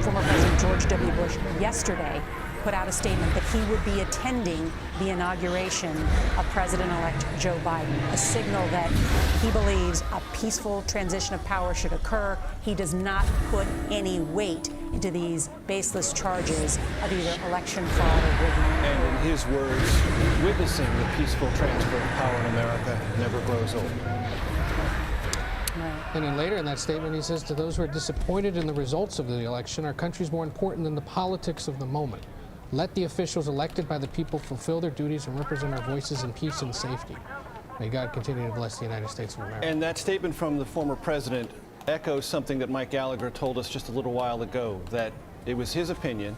former President George W. Bush yesterday put out a statement that he would be attending the inauguration of President-elect Joe Biden, a signal that he believes a peaceful transition of power should occur. He does not put any weight into these baseless charges of either election fraud or rigging. And in his words, witnessing the peaceful transfer of power in America never grows old. And then later in that statement, he says, to those who are disappointed in the results of the election, our country's more important than the politics of the moment. Let the officials elected by the people fulfill their duties and represent our voices in peace and safety. May God continue to bless the United States of America. And that statement from the former president echoes something that Mike Gallagher told us just a little while ago, that it was his opinion,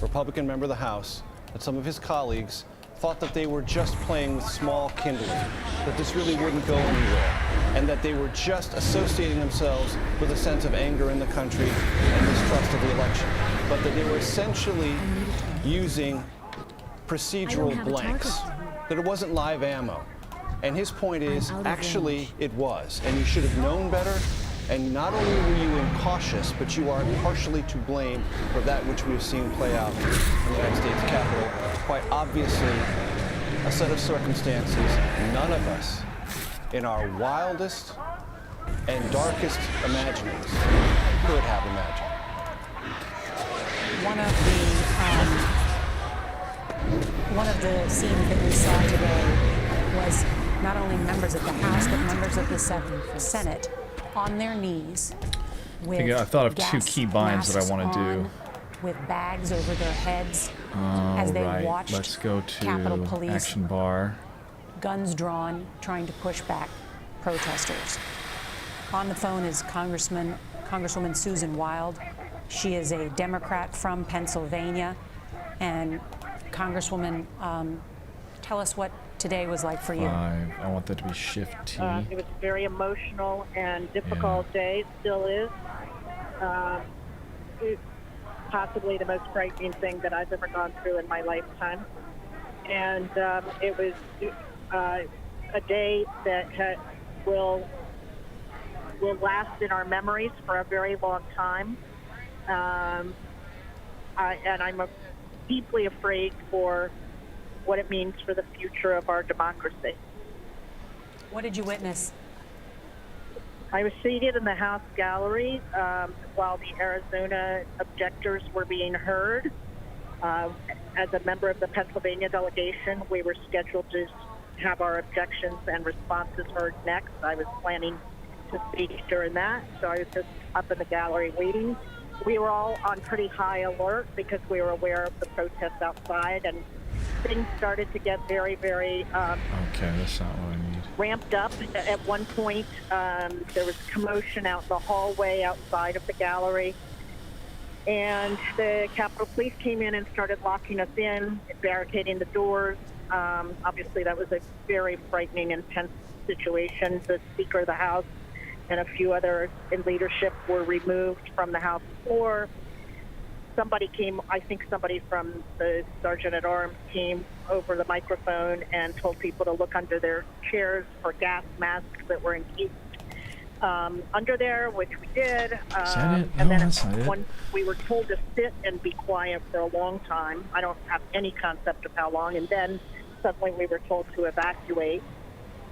Republican member of the House, that some of his colleagues thought that they were just playing with small kindling, that this really wouldn't go anywhere, and that they were just associating themselves with a sense of anger in the country and mistrust of the election, but that they were essentially using procedural blanks, that it wasn't live ammo. And his point is, actually, it was, and you should have known better. And not only were you incautious, but you are partially to blame for that which we have seen play out in the United States Capitol. Quite obviously, a set of circumstances none of us, in our wildest and darkest imaginings, could have imagined. One of the scenes that we saw today was not only members of the House, but members of the Senate on their knees with I thought of two key binds that I want to do. With bags over their heads as they watched Let's go to Capitol Police, Action Bar. guns drawn, trying to push back protesters. On the phone is Congresswoman Susan Wild. She is a Democrat from Pennsylvania. And Congresswoman, tell us what today was like for you. I want that to be shift T. It was a very emotional and difficult day. It still is. It's possibly the most frightening thing that I've ever gone through in my lifetime. And it was a day that will last in our memories for a very long time. And I'm deeply afraid for what it means for the future of our democracy. What did you witness? I was seated in the House gallery while the Arizona objectors were being heard. As a member of the Pennsylvania delegation, we were scheduled to have our objections and responses heard next. I was planning to speak during that, so I was just up in the gallery waiting. We were all on pretty high alert because we were aware of the protests outside, and things started to get very, very okay, that's not what I need. Ramped up. At one point, there was commotion out in the hallway outside of the gallery, and the Capitol Police came in and started locking us in, barricading the doors. Obviously, that was a very frightening, intense situation. The Speaker of the House and a few others in leadership were removed from the House floor. Somebody came, I think somebody from the Sergeant-at-Arms came over the microphone and told people to look under their chairs for gas masks that were encased under there, which we did. And then we were told to sit and be quiet for a long time. I don't have any concept of how long. And then suddenly we were told to evacuate.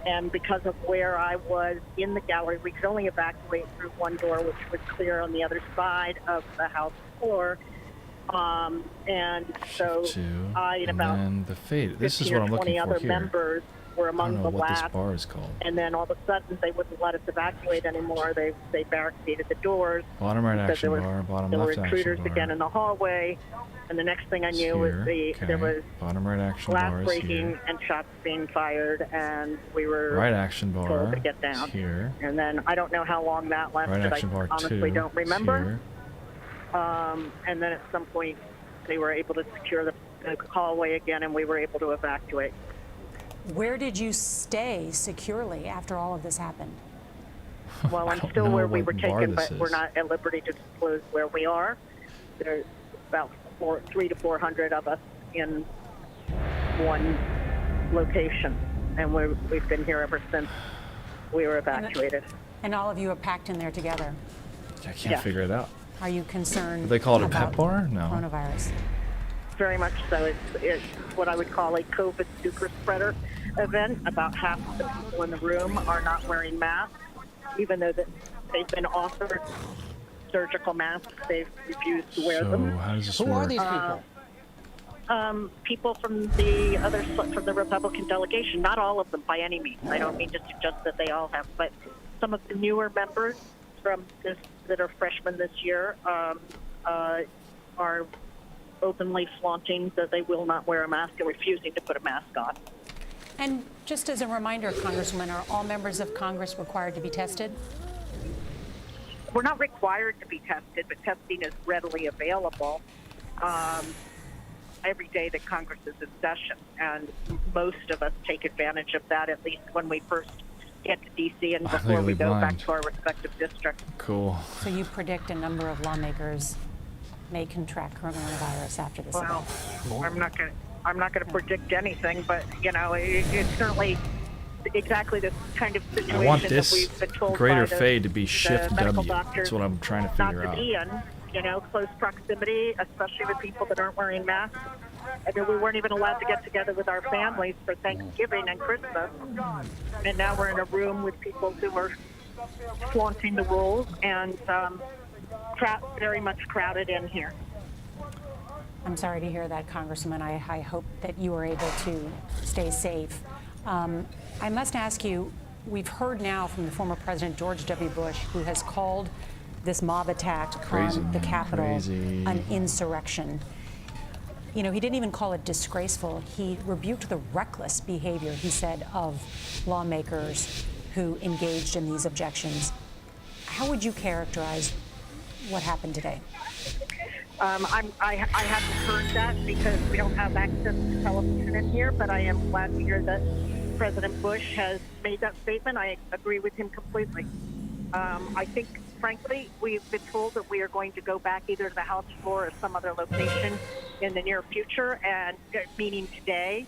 And because of where I was in the gallery, we could only evacuate through one door, which was clear on the other side of the House floor. And so I and about the fate. This is 15 what I'm or 20 looking for other here. members were among the what last. this bar is called. And then all of a sudden, they wouldn't let us evacuate anymore. They barricaded the doors. Bottom right action there bar, bottom there left were action intruders bar. again in the hallway. And the next thing I knew was there was bottom right action glass bar is breaking here. and shots being fired, and we were Right action told bar to get down. is here. And then I don't know how long that lasted. Right action bar I honestly 2 don't remember. Here. And then at some point, they were able to secure the hallway again, and we were able to evacuate. Where did you stay securely after all of this happened? Well, I'm still where we were taken, but we're not at liberty to disclose where we are. There's about 300 to 400 of us in one location, and we've been here ever since we were evacuated. And all of you are packed in there together. I can't figure it out. Are you concerned? Do they call it a about pet bar? No. Coronavirus. Very much so. It's what I would call a COVID super spreader event. About half of the people in the room are not wearing masks, even though they've been offered surgical masks. They've refused to wear them. So how does this Who work? are these people? People from the Republican delegation. Not all of them by any means. I don't mean to suggest that they all have, but some of the newer members from this that are freshmen this year are openly flaunting that they will not wear a mask and refusing to put a mask on. And just as a reminder, Congresswoman, are all members of Congress required to be tested? We're not required to be tested, but testing is readily available every day that Congress is in session. And most of us take advantage of that, at least when we first get to D.C. and before we go back to our respective districts. Cool. So you predict a number of lawmakers may contract coronavirus after this event? I'm not going to predict anything, but it's certainly exactly the kind of situation I want that this we've been told greater by fade to be shift W. doctors That's what I'm trying to not figure to out. be in, close proximity, especially with people that aren't wearing masks. I mean, we weren't even allowed to get together with our families for Thanksgiving and Christmas, and now we're in a room with people who are flaunting the rules and very much crowded in here. I'm sorry to hear that, Congresswoman. I hope that you are able to stay safe. I must ask you, we've heard now from the former President George W. Bush, who has called this mob attack on the Capitol an insurrection. He didn't even call it disgraceful. He rebuked the reckless behavior, he said, of lawmakers who engaged in these objections. How would you characterize what happened today? I haven't heard that because we don't have access to television in here, but I am glad to hear that President Bush has made that statement. I agree with him completely. I think, frankly, we've been told that we are going to go back either to the House floor or some other location in the near future, and meaning today,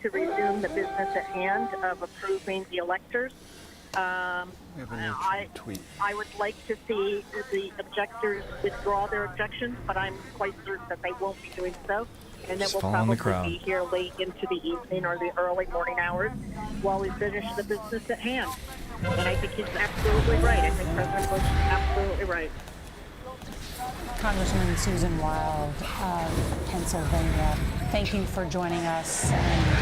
to resume the business at hand of approving the electors. I would like to see the objectors withdraw their objections, but I'm quite certain that they won't be doing so, and that we'll probably be here late into the evening or the early morning hours while we finish the business at hand. And I think he's absolutely right. I think President Bush is absolutely right. Congresswoman Susan Wild of Pennsylvania, thank you for joining us. And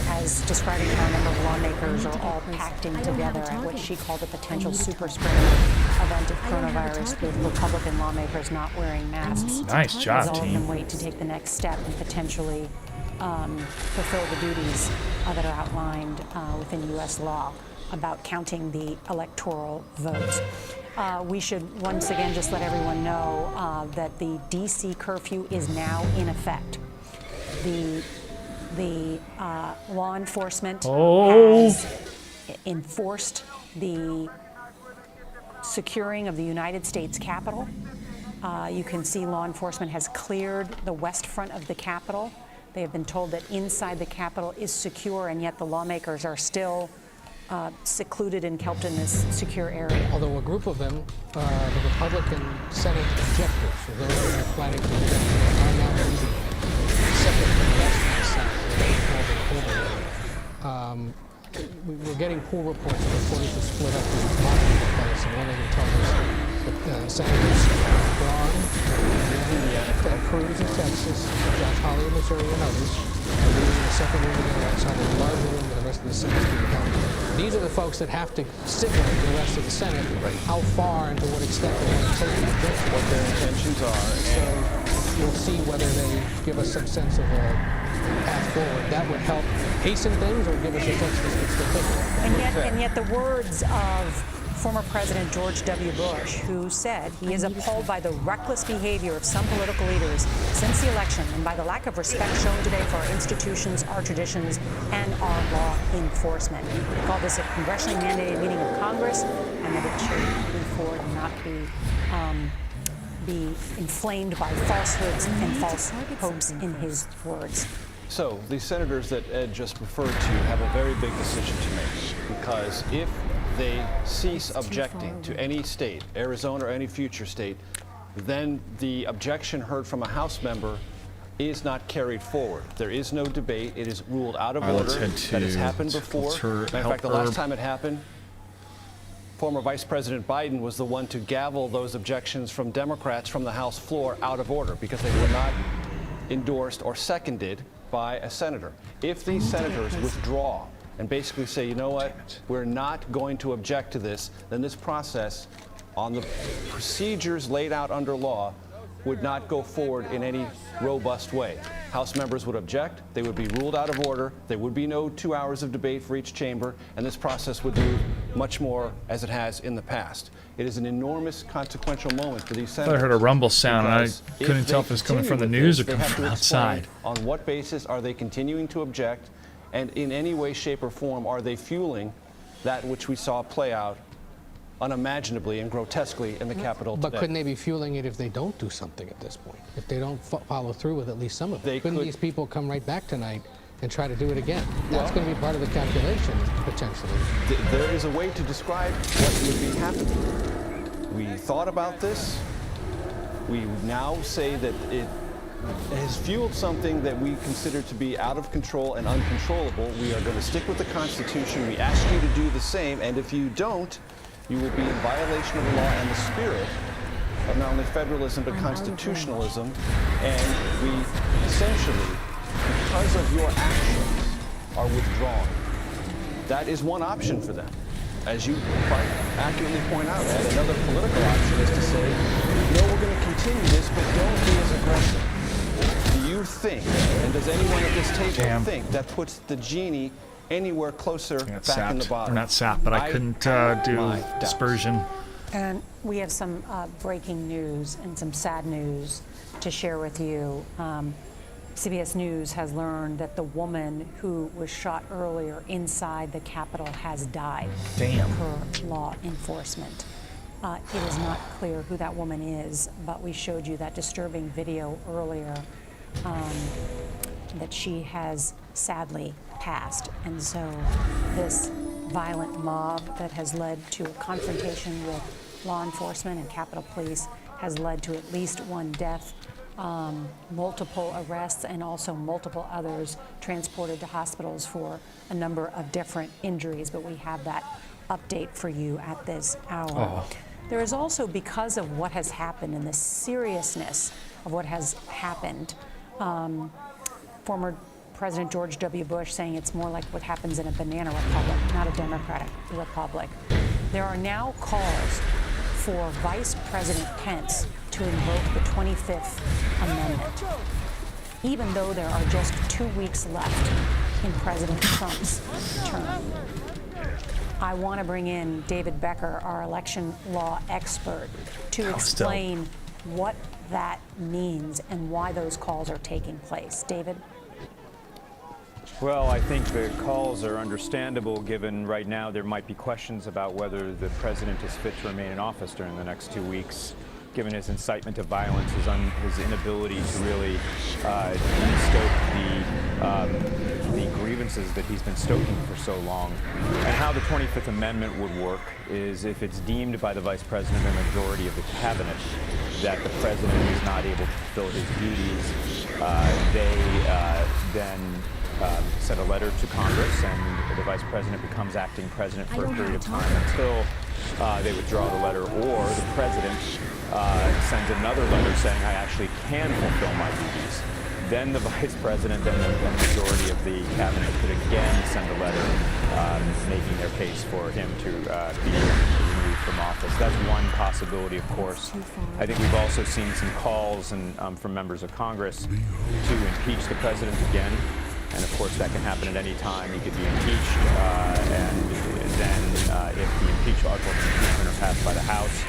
as describing how a number of lawmakers are all packed in together at what she called a potential super spreader event of coronavirus, with Republican lawmakers not wearing masks. Nice job, as all of them team. wait to take the next step and potentially fulfill the duties that are outlined within U.S. law about counting the electoral votes. We should once again just let everyone know that the D.C. curfew is now in effect. The law enforcement has enforced the securing of the United States Capitol. You can see law enforcement has cleared the west front of the Capitol. They have been told that inside the Capitol is secure, and yet the lawmakers are still secluded and kept in this secure area. Although a group of them, the Republican Senate objectors, or those who are planning to reject it, are now leaving separate from the rest of the Senate. We're getting pool reports reporting to split up the marketplace, and one of them tells us that Senators Braun, Ted Cruz in Texas, Josh Hawley in Missouri, and others are leaving the second reading outside of the larger room with the rest of the Senate to be held. These are the folks that have to signal to the rest of the Senate how far and to what extent they want to take the bill. What their intentions are. So we'll see whether they give us some sense of a path forward. That would help hasten things or give us a sense this could still take it. And yet the words of former President George W. Bush, who said he is appalled by the reckless behavior of some political leaders since the election and by the lack of respect shown today for our institutions, our traditions, and our law enforcement. He called this a congressionally mandated meeting of Congress, and that it should move forward and not be be inflamed by falsehoods and false hopes, in his words. So the senators that Ed just referred to have a very big decision to make, because if they cease objecting to any state, Arizona or any future state, then the objection heard from a House member is not carried forward. There is no debate. It is ruled out of order. That has happened before. Matter of fact, the last time it happened, former Vice President Biden was the one to gavel those objections from Democrats from the House floor out of order because they were not endorsed or seconded by a senator. If these senators withdraw and basically say, you know what, we're not going to object to this, then this process on the procedures laid out under law would not go forward in any robust way. House members would object, they would be ruled out of order, there would be no 2 hours of debate for each chamber, and this process would move much more as it has in the past. It is an enormous consequential moment for these senators. I heard a rumble sound, and I couldn't tell if it was coming from the news or coming from outside. On what basis are they continuing to object, and in any way, shape, or form are they fueling that which we saw play out unimaginably and grotesquely in the Capitol today? But couldn't they be fueling it if they don't do something at this point? If they don't follow through with at least some of it? Couldn't these people come right back tonight and try to do it again? That's going to be part of the calculation, potentially. There is a way to describe what would be happening. We thought about this. We now say that it has fueled something that we consider to be out of control and uncontrollable. We are going to stick with the Constitution. We ask you to do the same, and if you don't, you will be in violation of the law and the spirit of not only federalism but constitutionalism. And we essentially, because of your actions, are withdrawn. That is one option for them. As you quite accurately point out, Ed, another political option is to say, no, we're going to continue this, but don't be as aggressive. Do you think, and does anyone at this table think, that puts the genie anywhere closer back in the bottle? Or not sap, but I couldn't do dispersion. And we have some breaking news and some sad news to share with you. CBS News has learned that the woman who was shot earlier inside the Capitol has died. Damn. Per law enforcement. It is not clear who that woman is, but we showed you that disturbing video earlier that she has sadly passed. And so this violent mob that has led to a confrontation with law enforcement and Capitol Police has led to at least one death, multiple arrests, and also multiple others transported to hospitals for a number of different injuries. But we have that update for you at this hour. Oh. There is also, because of what has happened and the seriousness of what has happened, former President George W. Bush saying it's more like what happens in a banana republic, not a democratic republic. There are now calls for Vice President Pence to invoke the 25th Amendment, even though there are just 2 weeks left in President Trump's term. I want to bring in David Becker, our election law expert, to explain what that means and why those calls are taking place. David? Well, I think the calls are understandable, given right now there might be questions about whether the president is fit to remain in office during the next 2 weeks, given his incitement to violence, his inability to really stoke the grievances that he's been stoking for so long. And how the 25th Amendment would work is if it's deemed by the Vice President and majority of the cabinet that the president is not able to fulfill his duties, they then send a letter to Congress, and the Vice President becomes acting president for a period of time until they withdraw the letter, or the President sends another letter saying, I actually can fulfill my duties. Then the Vice President and the majority of the cabinet could again send a letter making their case for him to be removed from office. That's one possibility, of course. I think we've also seen some calls from members of Congress to impeach the president again. And of course, that can happen at any time. He could be impeached, and then if the impeachment are passed by the House,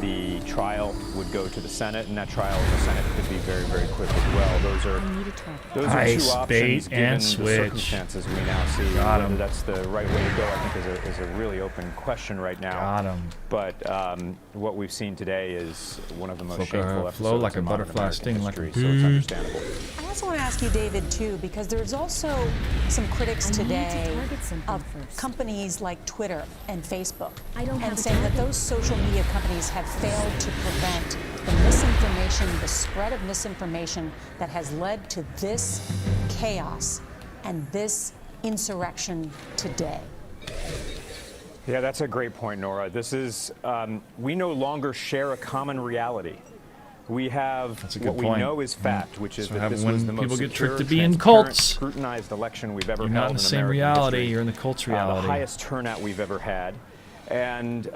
the trial would go to the Senate, and that trial in the Senate could be very, very quick as well. Those are Nice, two options bait given and the switch. circumstances we now see. Got Whether him. that's the right way to go, I think, is a really open question right now. Got him. But what we've seen today is one of the most Flow shameful episodes flow like a in modern butterfly, American sting like a history, so it's understandable. I also want to ask you, David, too, because there's also some critics today of companies like Twitter and Facebook, and saying that those social media companies have failed to prevent the misinformation, the spread of misinformation that has led to this chaos and this insurrection today. Yeah, that's a great point, Nora. This is, we no longer share a common reality. We have what we know is fact, which is that this was the most secure, transparent, scrutinized election we've ever held in American history. You're not in the same reality, you're in the cult's reality. The highest turnout we've ever had. And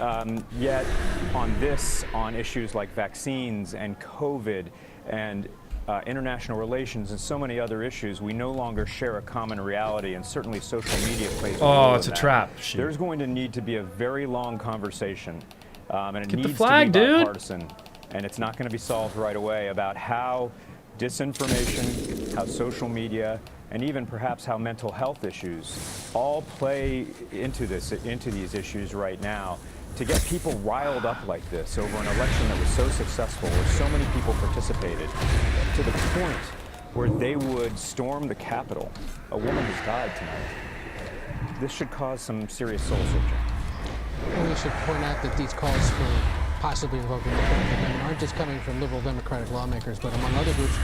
yet, on issues like vaccines and COVID and international relations and so many other issues, we no longer share a common reality, and certainly social media plays a role in it's a that. trap. Shoot. There's going to need to be a very long conversation, and it Get needs the flag, to be dude. bipartisan, and it's not going to be solved right away about how disinformation, how social media, and even perhaps how mental health issues all play into these issues right now to get people riled up like this over an election that was so successful, where so many people participated, to the point where they would storm the Capitol. A woman has died tonight. This should cause some serious soul searching. And we should point out that these calls for possibly invoking the 14th Amendment aren't just coming from liberal Democratic lawmakers, but among other groups,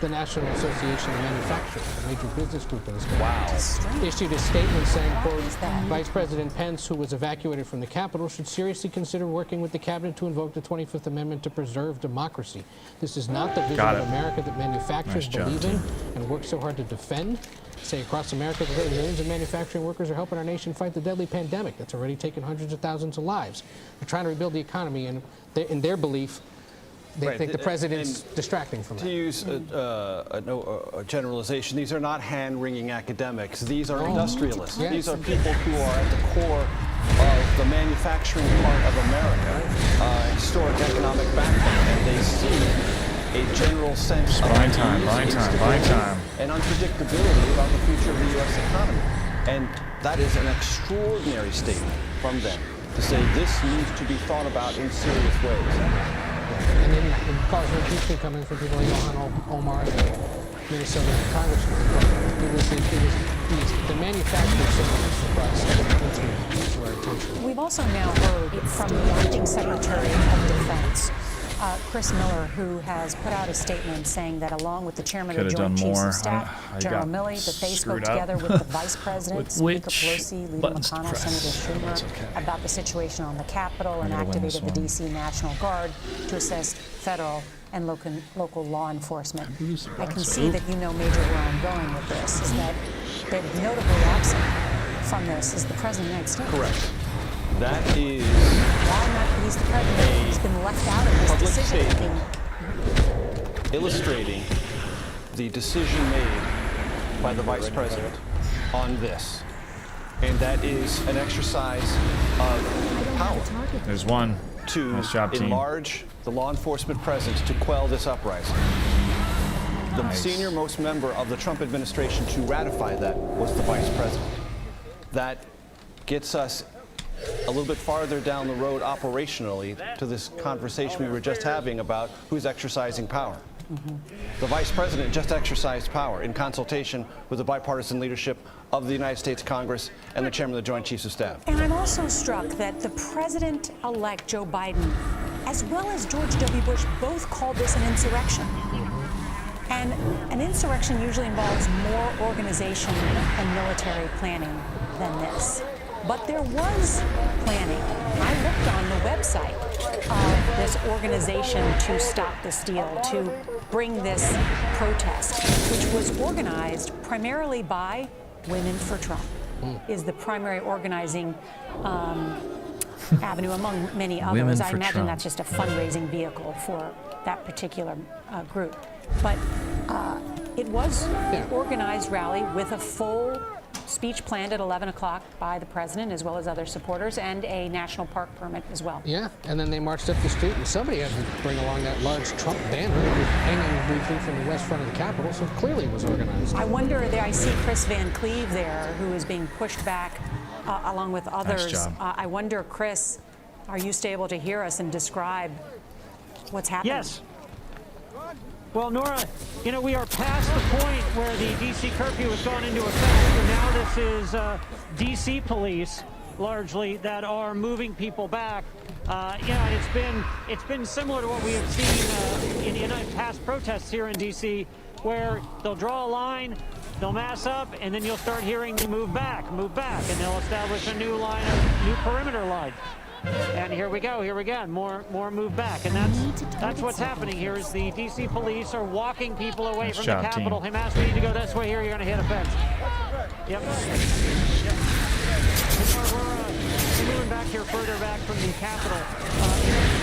the National Association of Manufacturers, a major business group in this country, issued a statement saying, quote, Vice President Pence, who was evacuated from the Capitol, should seriously consider working with the cabinet to invoke the 25th Amendment to preserve democracy. This is not the vision of America that manufacturers believe in and work so hard to defend. Say across America, millions of manufacturing workers are helping our nation fight the deadly pandemic that's already taken hundreds of thousands of lives. They're trying to rebuild the economy, and in their belief, they think the president's distracting from that. To use a generalization, these are not hand-wringing academics. These are industrialists. Yes. These are people who are at the core of the manufacturing part of America, historic economic background, and they see a general sense of buying time, and unpredictability about the future of the U.S. economy. And that is an extraordinary statement from them to say this needs to be thought about in serious ways. And then calls for impeachment coming from people like Ilhan Omar, the Minnesota congressman. It was the manufacturers to our attention. We've also now heard from the acting Secretary of Defense, Chris Miller, who has put out a statement saying that along with the chairman of the Joint Chiefs of Staff, General Milley, that they spoke together with the Vice President, Speaker Pelosi, Leader McConnell, Senator Schumer, about the situation on the Capitol, and activated the D.C. National Guard to assist federal and local law enforcement. I can see that you know, Major, where I'm going with this, is that they're notably absent from this is the President of the United States. Correct. That is why not? He's the president. He's been left out of this public decision statement illustrating the decision made by the Vice President on this. And that is an exercise of power. There's one. To nice job, team. enlarge the law enforcement presence to quell this uprising. The senior most member of the Trump administration to ratify that was the Vice President. That gets us a little bit farther down the road operationally to this conversation we were just having about who's exercising power. The Vice President just exercised power in consultation with the bipartisan leadership of the United States Congress and the Chairman of the Joint Chiefs of Staff. And I'm also struck that the President-elect Joe Biden, as well as George W. Bush, both called this an insurrection. And an insurrection usually involves more organization and military planning than this. But there was planning. I looked on the website of this organization to stop this deal, to bring this protest, which was organized primarily by Women for Trump, is the primary organizing avenue among many others. I imagine that's just a fundraising vehicle for that particular group. But it was an organized rally with a full speech planned at 11 o'clock by the president as well as other supporters, and a national park permit as well. Yeah, and then they marched up the street, and somebody had to bring along that large Trump banner that was hanging briefly from the west front of the Capitol, so clearly it was organized. I wonder, I see Chris Van Cleve there, who is being pushed back along with others. Nice job. I wonder, Chris, are you still able to hear us and describe what's happening? Yes. Well, Nora, you know, we are past the point where the D.C. curfew has gone into effect, and now this is D.C. police, largely, that are moving people back. It's been similar to what we have seen in past protests here in D.C., where they'll draw a line, they'll mass up, and then you'll start hearing them move back, and they'll establish a new perimeter line. And here we go, more move back, and that's what's happening here. Is the D.C. police are walking people away from the Capitol. Hey, Mass, we need to go this way here. You're going to hit a fence. Yep. We're moving back here, further back from the Capitol.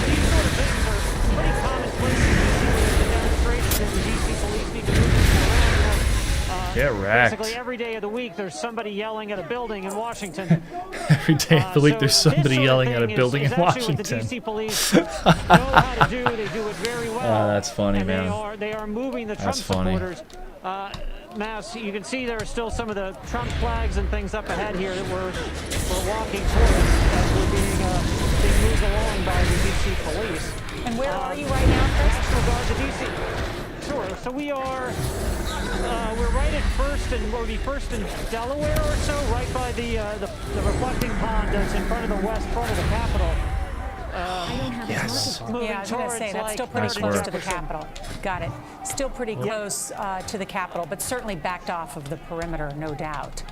These sort of things are pretty commonplace in D.C. with the demonstrations, and the D.C. police need to move people around. Get wrecked. Basically, every day of the week, there's somebody yelling at a building in Washington. Every day of the week, there's somebody yelling at a building in Washington. What the D.C. police know how to do. They do it very well. That's funny, and man. They are moving the Trump supporters. Mass, you can see there are still some of the Trump flags and things up ahead here that we're walking towards as we're being moved along by the D.C. police. And where are you right now, Chris? National Guard, the D.C. Sure. So we are. We're right at First and Delaware or so, right by the reflecting pond that's in front of the west front of the Capitol. Yes. Yeah, I was going to say, that's still pretty close to the Capitol. Got it. Still pretty close to the Capitol, but certainly backed off of the perimeter, no doubt.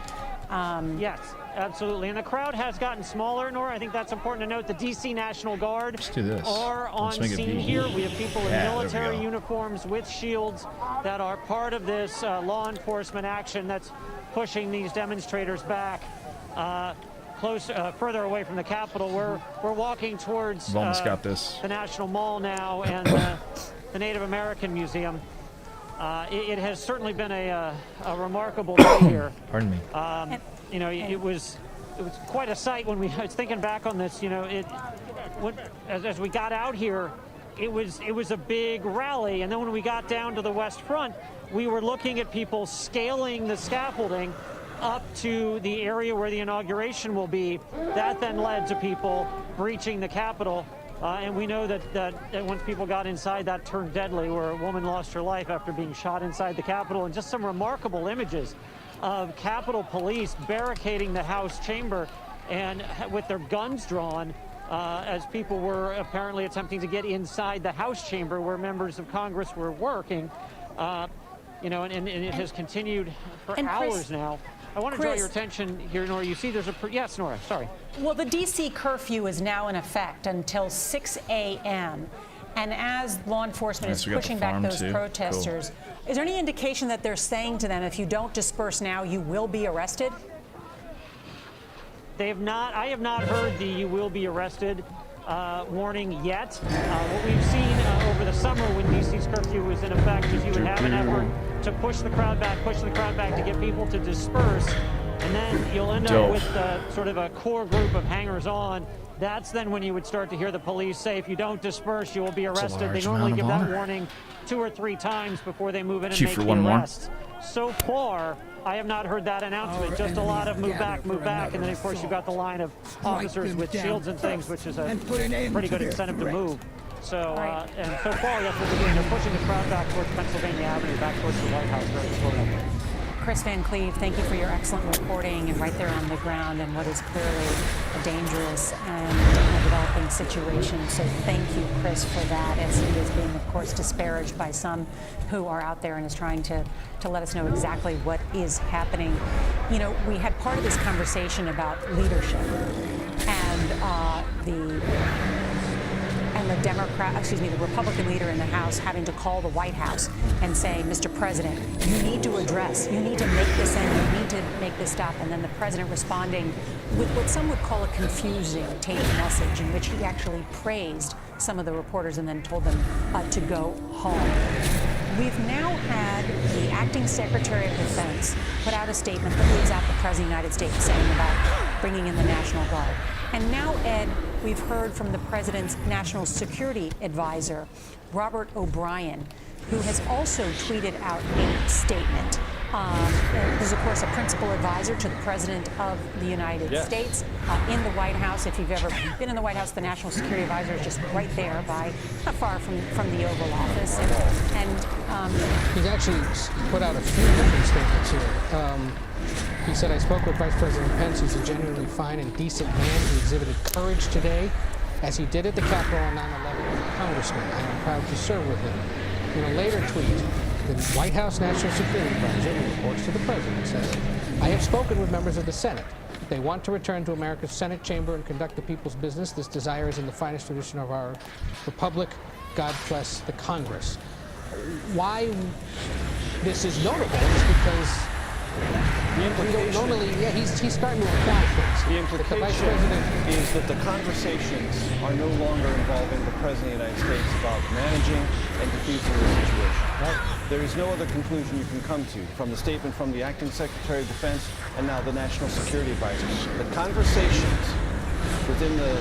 Yes, absolutely. And the crowd has gotten smaller, Nora. I think that's important to note. The D.C. National Guard are on scene here. We have people in military uniforms with shields that are part of this law enforcement action that's pushing these demonstrators back further away from the Capitol. We're walking towards the National Mall now and the Native American Museum. It has certainly been a remarkable day here. Pardon me. It was quite a sight when I was thinking back on this. As we got out here, it was a big rally, and then when we got down to the West Front, we were looking at people scaling the scaffolding up to the area where the inauguration will be. That then led to people breaching the Capitol. And we know that once people got inside, that turned deadly, where a woman lost her life after being shot inside the Capitol. And just some remarkable images of Capitol Police barricading the House chamber and with their guns drawn as people were apparently attempting to get inside the House chamber where members of Congress were working. And it has continued for hours now. I want to draw your attention here, Nora. You see there's yes, Nora, sorry. Well, the D.C. curfew is now in effect until 6 a.m. And as law enforcement is pushing back those protesters, is there any indication that they're saying to them, if you don't disperse now, you will be arrested? They have not. I have not heard the "you will be arrested" warning yet. What we've seen over the summer when D.C.'s curfew was in effect is you would have an effort to push the crowd back to get people to disperse, and then you'll end up with sort of a core group of hangers-on. That's then when you would start to hear the police say, if you don't disperse, you will be arrested. They normally give that warning 2 or 3 times before they move in and make the arrest. So far, I have not heard that announcement. Just a lot of move back, and then of course you've got the line of officers with shields and things, which is a pretty good incentive to move. So, and so far, that's what they're doing. They're pushing the crowd back towards Pennsylvania Avenue, back towards the White House, very slowly. Chris Van Cleve, thank you for your excellent reporting and right there on the ground in what is clearly a dangerous and developing situation. So thank you, Chris, for that, as he is being, of course, disparaged by some who are out there and is trying to let us know exactly what is happening. You know, we had part of this conversation about leadership and the Republican leader in the House having to call the White House and say, Mr. President, you need to address, you need to make this end, you need to make this stop. And then the president responding with what some would call a confusing tape message in which he actually praised some of the reporters and then told them to go home. we've now had the acting Secretary of Defense put out a statement that leaves out the President of the United States saying about bringing in the National Guard. And now, Ed, we've heard from the President's National Security Advisor, Robert O'Brien, who has also tweeted out a statement. He's, of course, a principal advisor to the President of the United States in the White House. If you've ever been in the White House, the National Security Advisor is just right there, not far from the Oval Office. He's actually put out a few different statements here. He said, I spoke with Vice President Pence. He's a genuinely fine and decent man. He exhibited courage today, as he did at the Capitol on 9/11 as a congressman. I am proud to serve with him. In a later tweet, the White House National Security Advisor, who reports to the President, said, I have spoken with members of the Senate. They want to return to America's Senate chamber and conduct the people's business. This desire is in the finest tradition of our republic. God bless the Congress. Why this is notable is because the implication, he's starting to apply things. The implication is that the conversations are no longer involving the President of the United States about managing and defusing the situation. Right? There is no other conclusion you can come to from the statement from the acting Secretary of Defense and now the National Security Advisor. The conversations within the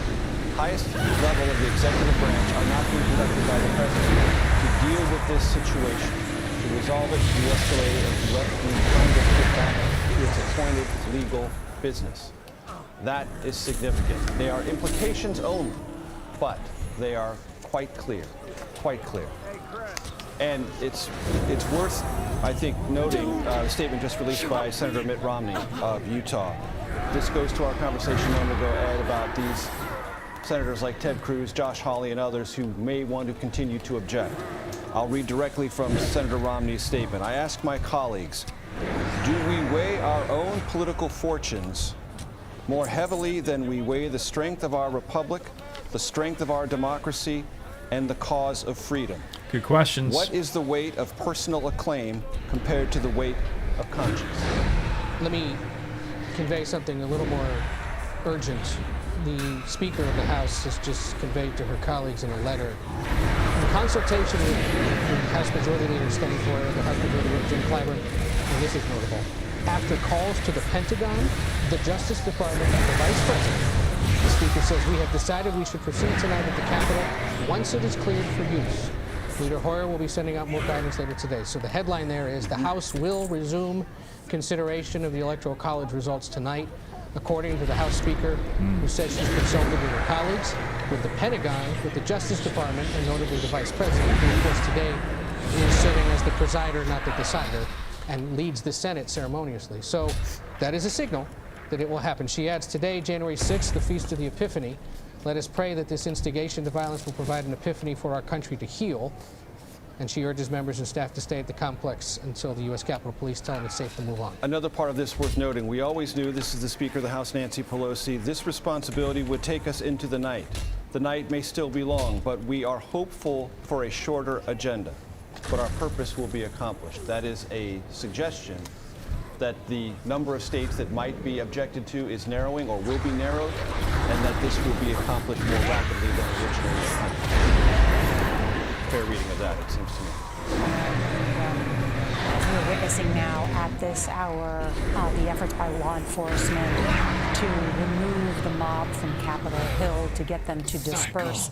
highest level of the executive branch are not being conducted by the President to deal with this situation, to resolve it, to de-escalate it, and to let the Congress get back to its appointed legal business. That is significant. They are implications only, but they are quite clear, quite clear. And it's worth, I think, noting the statement just released by Senator Mitt Romney of Utah. This goes to our conversation a moment ago, Ed, about these senators like Ted Cruz, Josh Hawley, and others who may want to continue to object. I'll read directly from Senator Romney's statement. I ask my colleagues, do we weigh our own political fortunes more heavily than we weigh the strength of our republic, the strength of our democracy, and the cause of freedom? Good questions. What is the weight of personal acclaim compared to the weight of conscience? Let me convey something a little more urgent. The Speaker of the House has just conveyed to her colleagues in a letter, in consultation with the House Majority Leader standing for the House Majority Leader Jim Clyburn, and this is notable, after calls to the Pentagon, the Justice Department, and the Vice President, the Speaker says, we have decided we should proceed tonight at the Capitol once it is cleared for use. Leader Hoyer will be sending out more guidance later today. So the headline there is the House will resume consideration of the Electoral College results tonight, according to the House Speaker, who says she's consulted with her colleagues, with the Pentagon, with the Justice Department, and notably the Vice President, who of course today is serving as the presider, not the decider, and leads the Senate ceremoniously. So that is a signal that it will happen. She adds, today, January 6th, the Feast of the Epiphany. Let us pray that this instigation to violence will provide an epiphany for our country to heal. And she urges members and staff to stay at the complex until the U.S. Capitol Police tell them it's safe to move on. Another part of this worth noting, we always knew, this is the Speaker of the House, Nancy Pelosi, this responsibility would take us into the night. The night may still be long, but we are hopeful for a shorter agenda. But our purpose will be accomplished. That is a suggestion that the number of states that might be objected to is narrowing or will be narrowed, and that this will be accomplished more rapidly than originally planned. Fair reading of that, it seems to me. We're witnessing now at this hour the efforts by law enforcement to remove the mob from Capitol Hill, to get them to disperse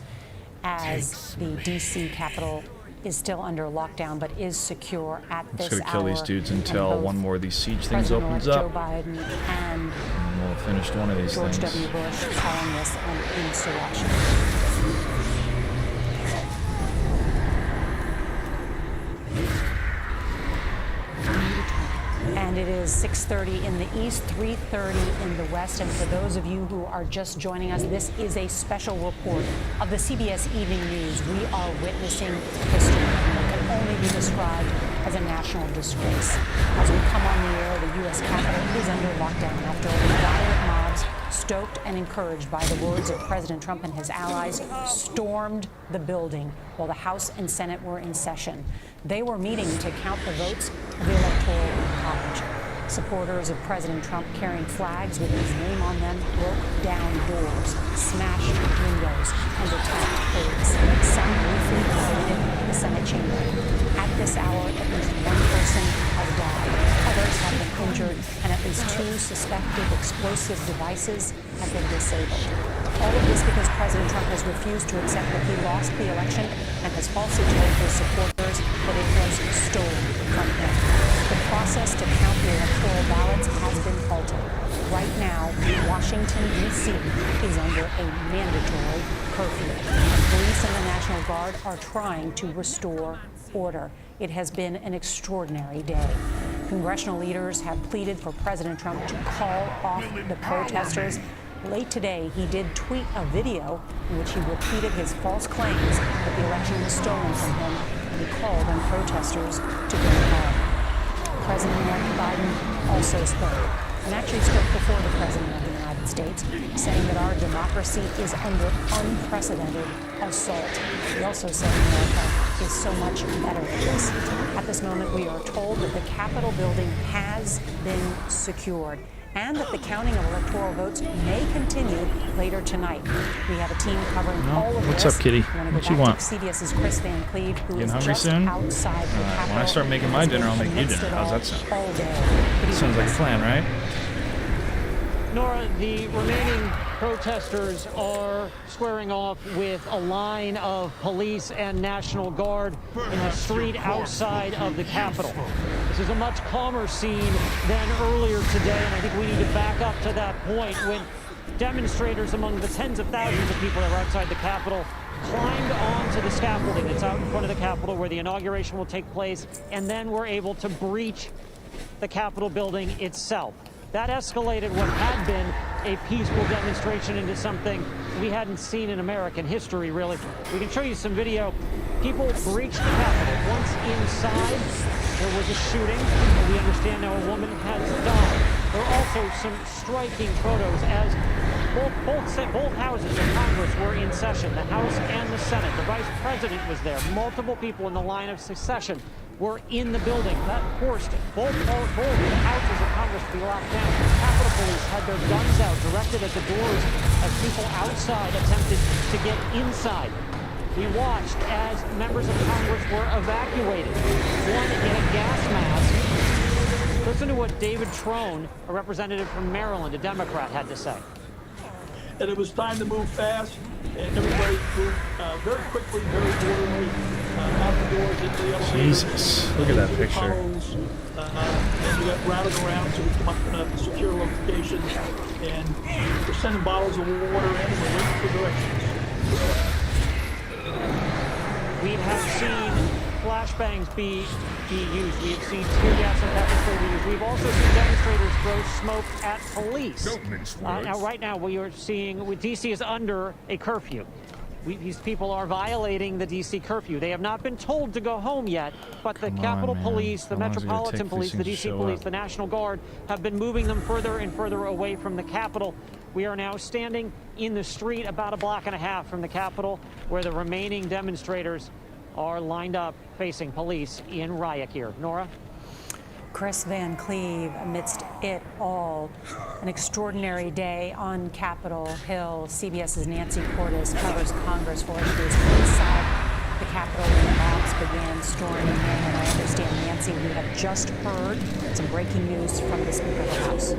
as the D.C. Capitol is still under lockdown but is secure at this hour. Just gonna kill these dudes until one more of these siege things President opens Joe up. Biden and we'll have finished one of these George things. W. Bush calling this an insurrection. And it is 6:30 in the east, 3:30 in the west. And for those of you who are just joining us, this is a special report of the CBS Evening News. We are witnessing history that can only be described as a national disgrace. As we come on the air, the U.S. Capitol is under lockdown after violent mobs, stoked and encouraged by the words of President Trump and his allies, stormed the building while the House and Senate were in session. They were meeting to count the votes of the Electoral College. Supporters of President Trump carrying flags with his name on them broke down doors, smashed windows, and attacked aides. Some briefly invaded the Senate chamber. At this hour, at least one person has died. Others have been injured, and at least 2 suspected explosive devices have been disabled. All of this because President Trump has refused to accept that he lost the election and has falsely told his supporters that it was stolen from him. The process to count the electoral ballots has been halted. Right now, Washington, D.C. is under a mandatory curfew. Police and the National Guard are trying to restore order. It has been an extraordinary day. Congressional leaders have pleaded for President Trump to call off the protesters. Late today, he did tweet a video in which he repeated his false claims that the election was stolen from him, and he called on protesters to go home. President-elect Biden also spoke, and actually spoke before the President of the United States, saying that our democracy is under unprecedented assault. He also said America is so much better at this. At this moment, we are told that the Capitol building has been secured, and that the counting of electoral votes may continue later tonight. We have a team covering all of What's this. up, Kitty? What you want? CBS's Chris Van Cleve, who Getting is hungry just soon? outside the Capitol. When I start making my dinner, I'll make you dinner. How's that sound? All day. Sounds like a plan, right? Nora, the remaining protesters are squaring off with a line of police and National Guard in the street outside of the Capitol. This is a much calmer scene than earlier today, and I think we need to back up to that point when demonstrators among the tens of thousands of people that were outside the Capitol climbed onto the scaffolding that's out in front of the Capitol where the inauguration will take place, and then were able to breach the Capitol building itself. That escalated what had been a peaceful demonstration into something we hadn't seen in American history, really. We can show you some video. People breached the Capitol. Once inside, there was a shooting. We understand now a woman has died. There are also some striking photos as both houses of Congress were in session, the House and the Senate. The Vice President was there. Multiple people in the line of succession were in the building. That forced both houses of Congress to be locked down. Capitol Police had their guns out, directed at the doors as people outside attempted to get inside. We watched as members of Congress were evacuated, one in a gas mask. Listen to what David Trone, a representative from Maryland, a Democrat, had to say. And it was time to move fast, and everybody moved very quickly, very orderly, out the doors into the elevator. Jesus, look at that picture. Tunnels, and we got routed around so we come up in a secure location, and we're sending bottles of water in, and we're waiting for directions. We have seen flashbangs be used. We have seen tear gas and pepper spray be used. We've also seen demonstrators throw smoke at police. Now, right now, we are seeing D.C. is under a curfew. These people are violating the D.C. curfew. They have not been told to go home yet, but the Capitol Police, the Metropolitan Police, the D.C. Police, the National Guard have been moving them further and further away from the Capitol. We are now standing in the street about a block and a half from the Capitol, where the remaining demonstrators are lined up facing police in riot gear. Nora? Chris Van Cleve, amidst it all, an extraordinary day on Capitol Hill. CBS's Nancy Cordes covers Congress for us. She was inside the Capitol when the mobs began storming in. And I understand, Nancy, we have just heard some breaking news from the Speaker of the House.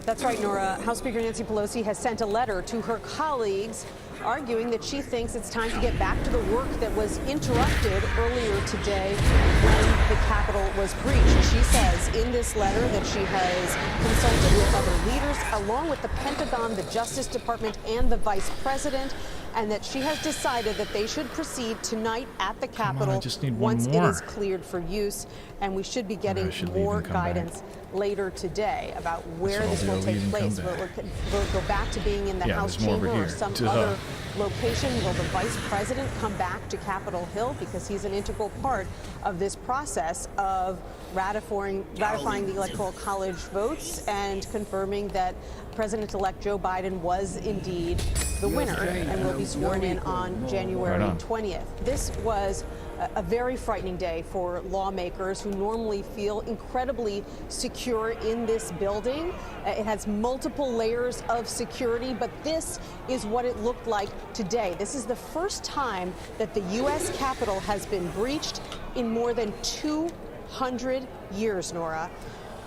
That's right, Nora. House Speaker Nancy Pelosi has sent a letter to her colleagues arguing that she thinks it's time to get back to the work that was interrupted earlier today when the Capitol was breached. She says in this letter that she has consulted with other leaders, along with the Pentagon, the Justice Department, and the Vice President, and that she has decided that they should proceed tonight at the Capitol once it is cleared for use. And we should be getting more guidance later today about where this will take place. Will it go back to being in the House chamber or some other location? Will the Vice President come back to Capitol Hill, because he's an integral part of this process of ratifying the Electoral College votes and confirming that President-elect Joe Biden was indeed the winner and will be sworn in on January 20th. This was a very frightening day for lawmakers who normally feel incredibly secure in this building. It has multiple layers of security, but this is what it looked like today. This is the first time that the U.S. Capitol has been breached in more than 200 years, Nora.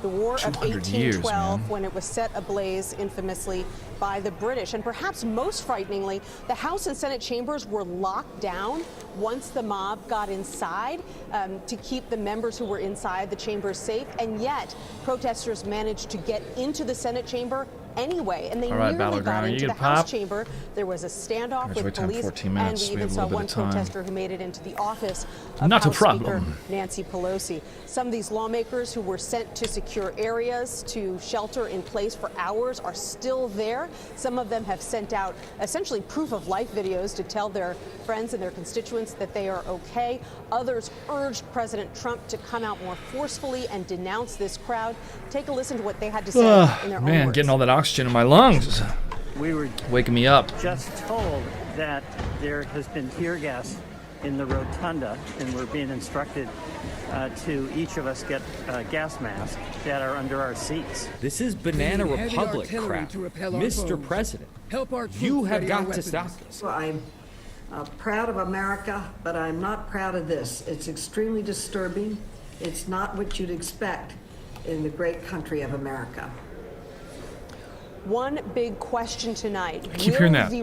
The War of 1812, when it was set ablaze infamously by the British. And perhaps most frighteningly, the House and Senate chambers were locked down once the mob got inside to keep the members who were inside the chambers safe. And yet, protesters managed to get into the Senate chamber anyway, and they nearly got into the House chamber. There was a standoff with police, and we even saw one protester who made it into the office of House Speaker Nancy Pelosi. Some of these lawmakers who were sent to secure areas to shelter in place for hours are still there. Some of them have sent out essentially proof of life videos to tell their friends and their constituents that they are okay. Others urged President Trump to come out more forcefully and denounce this crowd. Take a listen to what they had to say in their own words. Getting all that oxygen in my lungs. We were waking me up. Just told that there has been tear gas in the rotunda, and we're being instructed to each of us get gas masks that are under our seats. This is Banana Republic crap. Mr. President, you have got to stop this. Well, I'm proud of America, but I'm not proud of this. It's extremely disturbing. It's not what you'd expect in the great country of America. One big question tonight: I keep hearing that the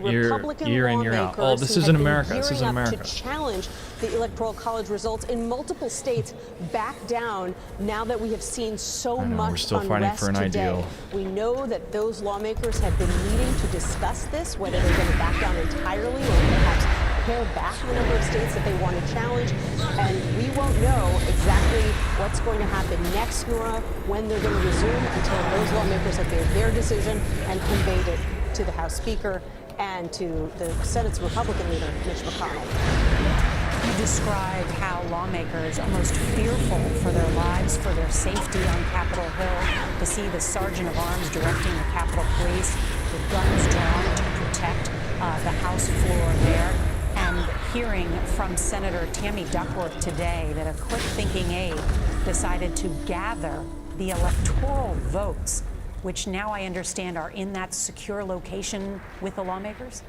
year in, year out. Oh, this isn't America. This isn't America. To challenge the Electoral College results in multiple states back down now that we have seen so much we're still unrest fighting for an today. ideal. We know that those lawmakers have been meeting to discuss this, whether they're going to back down entirely or perhaps pare back the number of states that they want to challenge. And we won't know exactly what's going to happen next, Nora, when they're going to resume, until those lawmakers have made their decision and conveyed it to the House Speaker and to the Senate's Republican leader, Mitch McConnell. You described how lawmakers, almost fearful for their lives, for their safety on Capitol Hill, to see the Sergeant of Arms directing the Capitol Police with guns drawn to protect the House floor there. And hearing from Senator Tammy Duckworth today that a quick-thinking aide decided to gather the electoral votes, which now I understand are in that secure location with the lawmakers?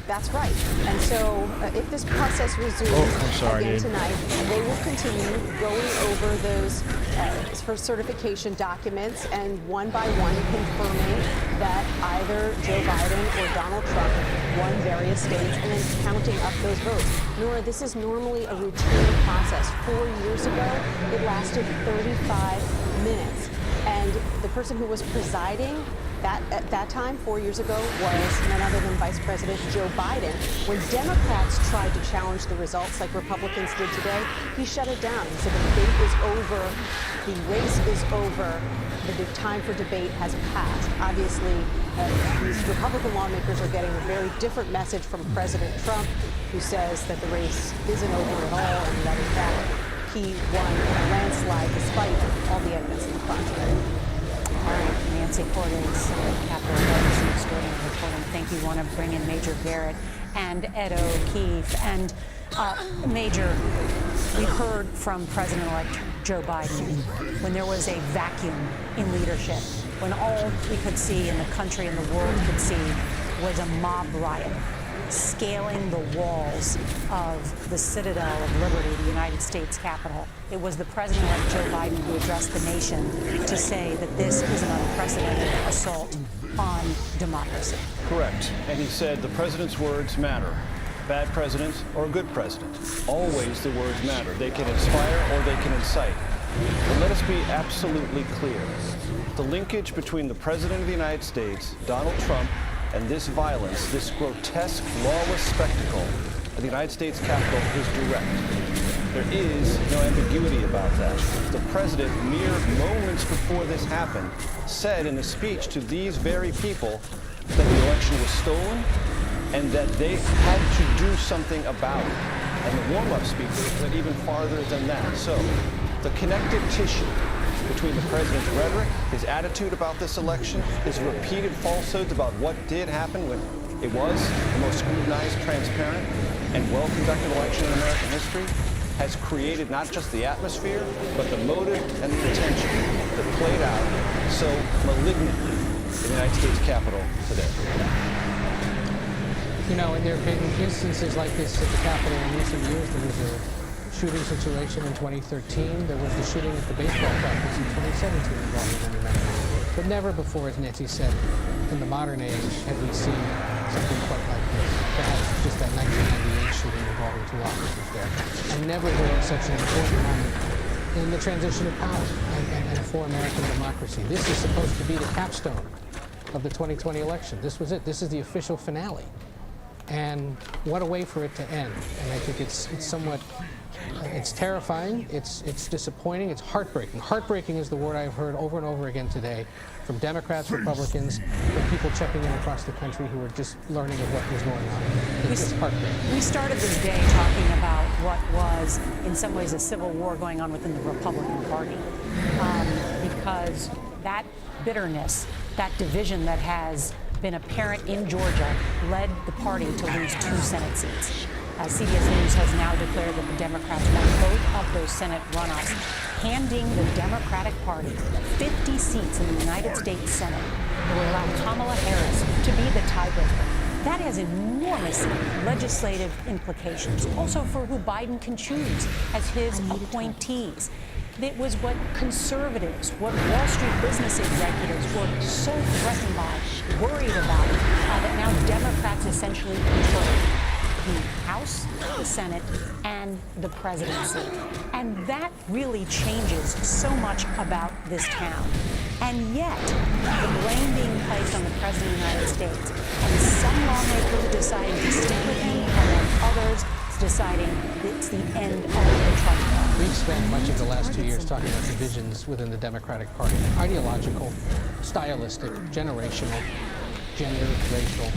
That's right. And so if this process resumes again tonight, they will continue going over those for certification documents and one by one confirming that either Joe Biden or Donald Trump won various states and then counting up those votes. Nora, this is normally a routine process. 4 years ago, it lasted 35 minutes. And the person who was presiding at that time, 4 years ago, was none other than Vice President Joe Biden. When Democrats tried to challenge the results like Republicans did today, he shut it down. He said the debate is over, the race is over, the time for debate has passed. Obviously, these Republican lawmakers are getting a very different message from President Trump, who says that the race isn't over at all and that, in fact, he won in a landslide despite all the evidence to the contrary. All right, Nancy Cordes, Capitol Hill, extraordinary reporting. Thank you. Want to bring in Major Garrett and Ed O'Keefe. And Major, we heard from President-elect Joe Biden when there was a vacuum in leadership, when all we could see in the country and the world could see was a mob riot scaling the walls of the citadel of liberty, the United States Capitol. It was the President-elect Joe Biden who addressed the nation to say that this is an unprecedented assault on democracy. Correct. And he said the president's words matter. Bad president or a good president. Always the words matter. They can inspire or they can incite. But let us be absolutely clear. The linkage between the President of the United States, Donald Trump, and this violence, this grotesque, lawless spectacle at the United States Capitol is direct. There is no ambiguity about that. The president, mere moments before this happened, said in a speech to these very people that the election was stolen and that they had to do something about it. And the warm-up speech went even farther than that. So the connective tissue between the president's rhetoric, his attitude about this election, his repeated falsehoods about what did happen when it was the most scrutinized, transparent, and well-conducted election in American history, has created not just the atmosphere, but the motive and the intention that played out so malignantly in the United States Capitol today. You know, and there have been instances like this at the Capitol in recent years. There was a shooting situation in 2013. There was the shooting at the baseball practice in 2017 involving many members. But never before, as Nancy said, in the modern age have we seen something quite like this. Perhaps just that 1998 shooting involving 2 officers there. And never during such an important moment in the transition of power and for American democracy. This is supposed to be the capstone of the 2020 election. This was it. This is the official finale. And what a way for it to end. And I think it's somewhat, it's terrifying, it's disappointing, it's heartbreaking. Heartbreaking is the word I've heard over and over again today from Democrats, Republicans, from people checking in across the country who are just learning of what was going on. It's heartbreaking. We started this day talking about what was, in some ways, a civil war going on within the Republican Party. Because that bitterness, that division that has been apparent in Georgia led the party to lose 2 Senate seats. CBS News has now declared that the Democrats won both of those Senate runoffs, handing the Democratic Party 50 seats in the United States Senate that will allow Kamala Harris to be the tiebreaker. That has enormous legislative implications, also for who Biden can choose as his appointees. It was what conservatives, what Wall Street business executives were so threatened by, worried about, that now Democrats essentially control the House, the Senate, and the presidency. And that really changes so much about this town. And yet, the blame being placed on the President of the United States, and some lawmakers deciding to stick with him, and then others deciding it's the end of the Trump era. We've spent much of the last 2 years talking about divisions within the Democratic Party. Ideological, stylistic, generational, gender, racial.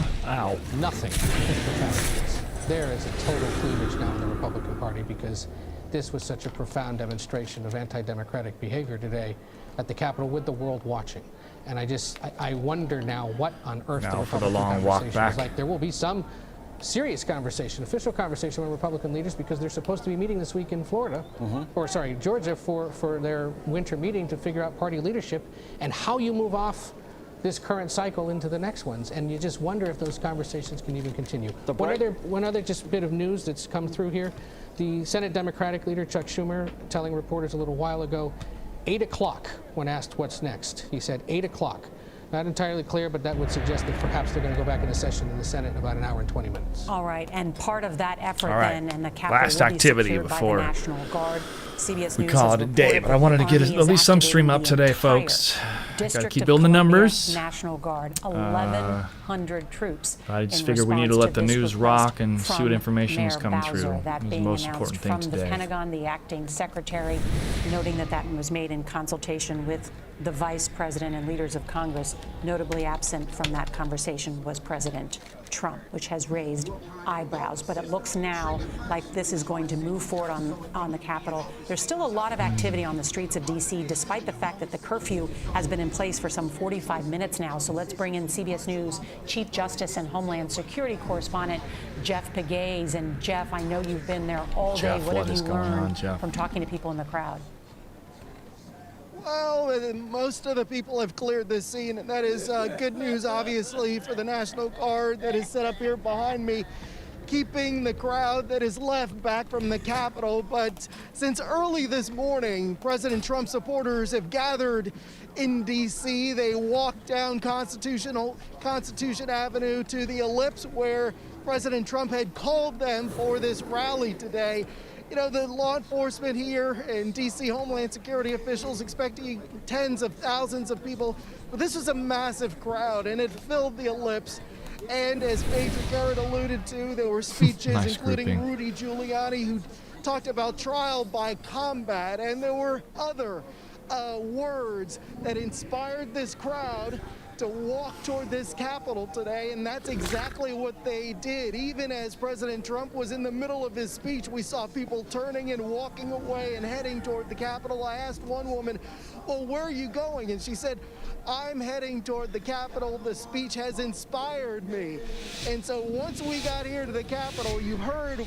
Nothing as profound as this. There is a total cleavage now in the Republican Party because this was such a profound demonstration of anti-democratic behavior today at the Capitol with the world watching. And I wonder now what on earth the Republican conversation is like. There will be some serious conversation, official conversation with Republican leaders because they're supposed to be meeting this week in Florida, Georgia for their winter meeting to figure out party leadership and how you move off this current cycle into the next ones. And you just wonder if those conversations can even continue. One other just bit of news that's come through here. The Senate Democratic leader, Chuck Schumer, telling reporters a little while ago, 8 o'clock when asked what's next. He said 8 o'clock. Not entirely clear, but that would suggest that perhaps they're going to go back into session in the Senate in about an hour and 20 minutes. All right, and part of that effort then, and the Capitol last will be activity secured before by the National Guard. CBS we News call has it a day, reported but I wanted to the get Army at is least some activating stream up the today, entire folks. Got to District keep of building the Columbia numbers. National Guard, 1,100 troops. I just in figured we need to response let the this news request rock and see what from information is Mayor coming Bowser. through. That It was the being most announced important thing from the today. Pentagon, the acting secretary, noting that that was made in consultation with the vice president and leaders of Congress. Notably absent from that conversation was President Trump, which has raised eyebrows. But it looks now like this is going to move forward on the Capitol. There's still a lot of activity on the streets of D.C., despite the fact that the curfew has been in place for some 45 minutes now. So let's bring in CBS News Chief Justice and Homeland Security correspondent Jeff Pegues. And Jeff, I know you've been there all day. Jeff, what have is you going on, learned Jeff? from talking to people in the crowd? Well, most of the people have cleared this scene, and that is good news, obviously, for the National Guard that is set up here behind me, keeping the crowd that is left back from the Capitol. But since early this morning, President Trump supporters have gathered in D.C. They walked down Constitution Avenue to the Ellipse where President Trump had called them for this rally today. You know, the law enforcement here and D.C. Homeland Security officials expecting tens of thousands of people. But this was a massive crowd, and it filled the Ellipse. And as Major Garrett alluded to, there were speeches, Nice including grouping. Rudy Giuliani, who talked about trial by combat. And there were other words that inspired this crowd to walk toward this Capitol today, and that's exactly what they did. Even as President Trump was in the middle of his speech, we saw people turning and walking away and heading toward the Capitol. I asked one woman, well, where are you going? And she said, I'm heading toward the Capitol. The speech has inspired me. And so once we got here to the Capitol, you heard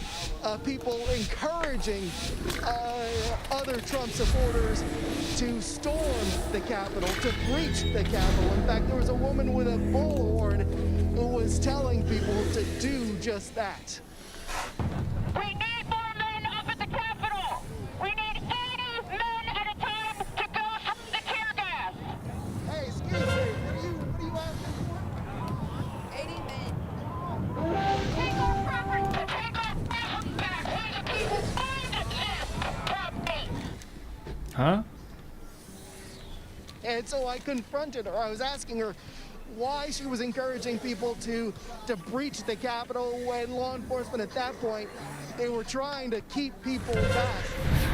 people encouraging other Trump supporters to storm the Capitol, to breach the Capitol. In fact, there was a woman with a bullhorn who was telling people to do just that. We need more men up at the Capitol! Huh? And so I confronted her. I was asking her why she was encouraging people to breach the Capitol when law enforcement at that point, they were trying to keep people back.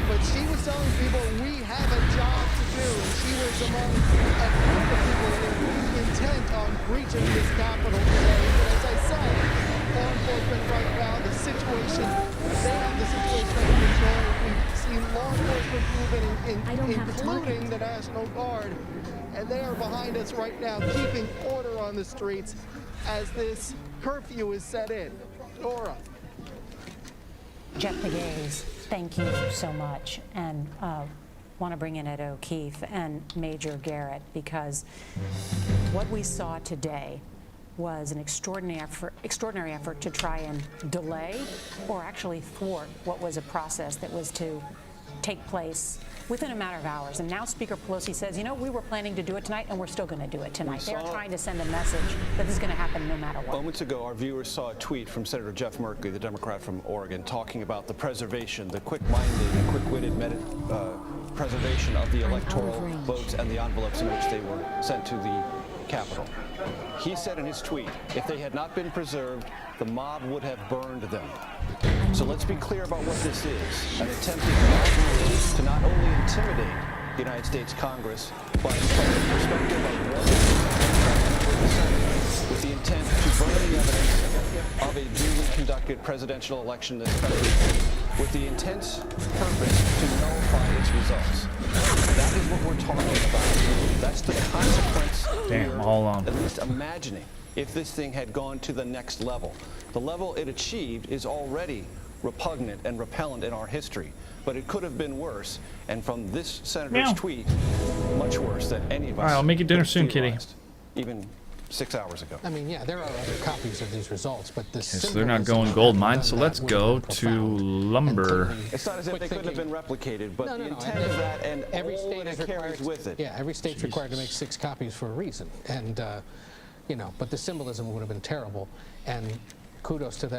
But she was telling people we have a job to do, and she was among a group of people who were intent on breaching this Capitol today. But as I said, law enforcement right now, the situation, they have the situation under control. We've seen law enforcement moving, including the National Guard, and they are behind us right now, keeping order on the streets as this curfew is set in. Nora. Jeff Pegues, thank you so much, and want to bring in Ed O'Keefe and Major Garrett, because what we saw today was an extraordinary effort to try and delay or actually thwart what was a process that was to take place within a matter of hours. And now Speaker Pelosi says, you know, we were planning to do it tonight, and we're still going to do it tonight. They're trying to send a message that this is going to happen no matter what. Moments ago, our viewers saw a tweet from Senator Jeff Merkley, the Democrat from Oregon, talking about the preservation, the quick-minded and quick-witted preservation of the electoral votes and the envelopes in which they were sent to the Capitol. He said in his tweet, if they had not been preserved, the mob would have burned them. So let's be clear about what this is. An attempted mob rule to not only intimidate the United States Congress, but from the perspective of one with the intent to burn the evidence of a duly conducted presidential election this country, with the intense purpose to nullify its results. That is what we're talking about. That's the consequence. Damn, all on. At least imagining if this thing had gone to the next level. The level it achieved is already repugnant and repellent in our history, but it could have been worse, and from this senator's tweet, much worse than any of us. All right, I'll make you dinner soon, Kitty. Even 6 hours ago. I mean, yeah, there are other copies of these results, but this. Okay, so they're not going gold mine, so let's go to lumber. It's not as if they couldn't have been replicated, but the intent of that and every all state that is it carries with it. Yeah, every state's required to make 6 copies for a reason, and you know, but the symbolism would have been terrible. And kudos to them.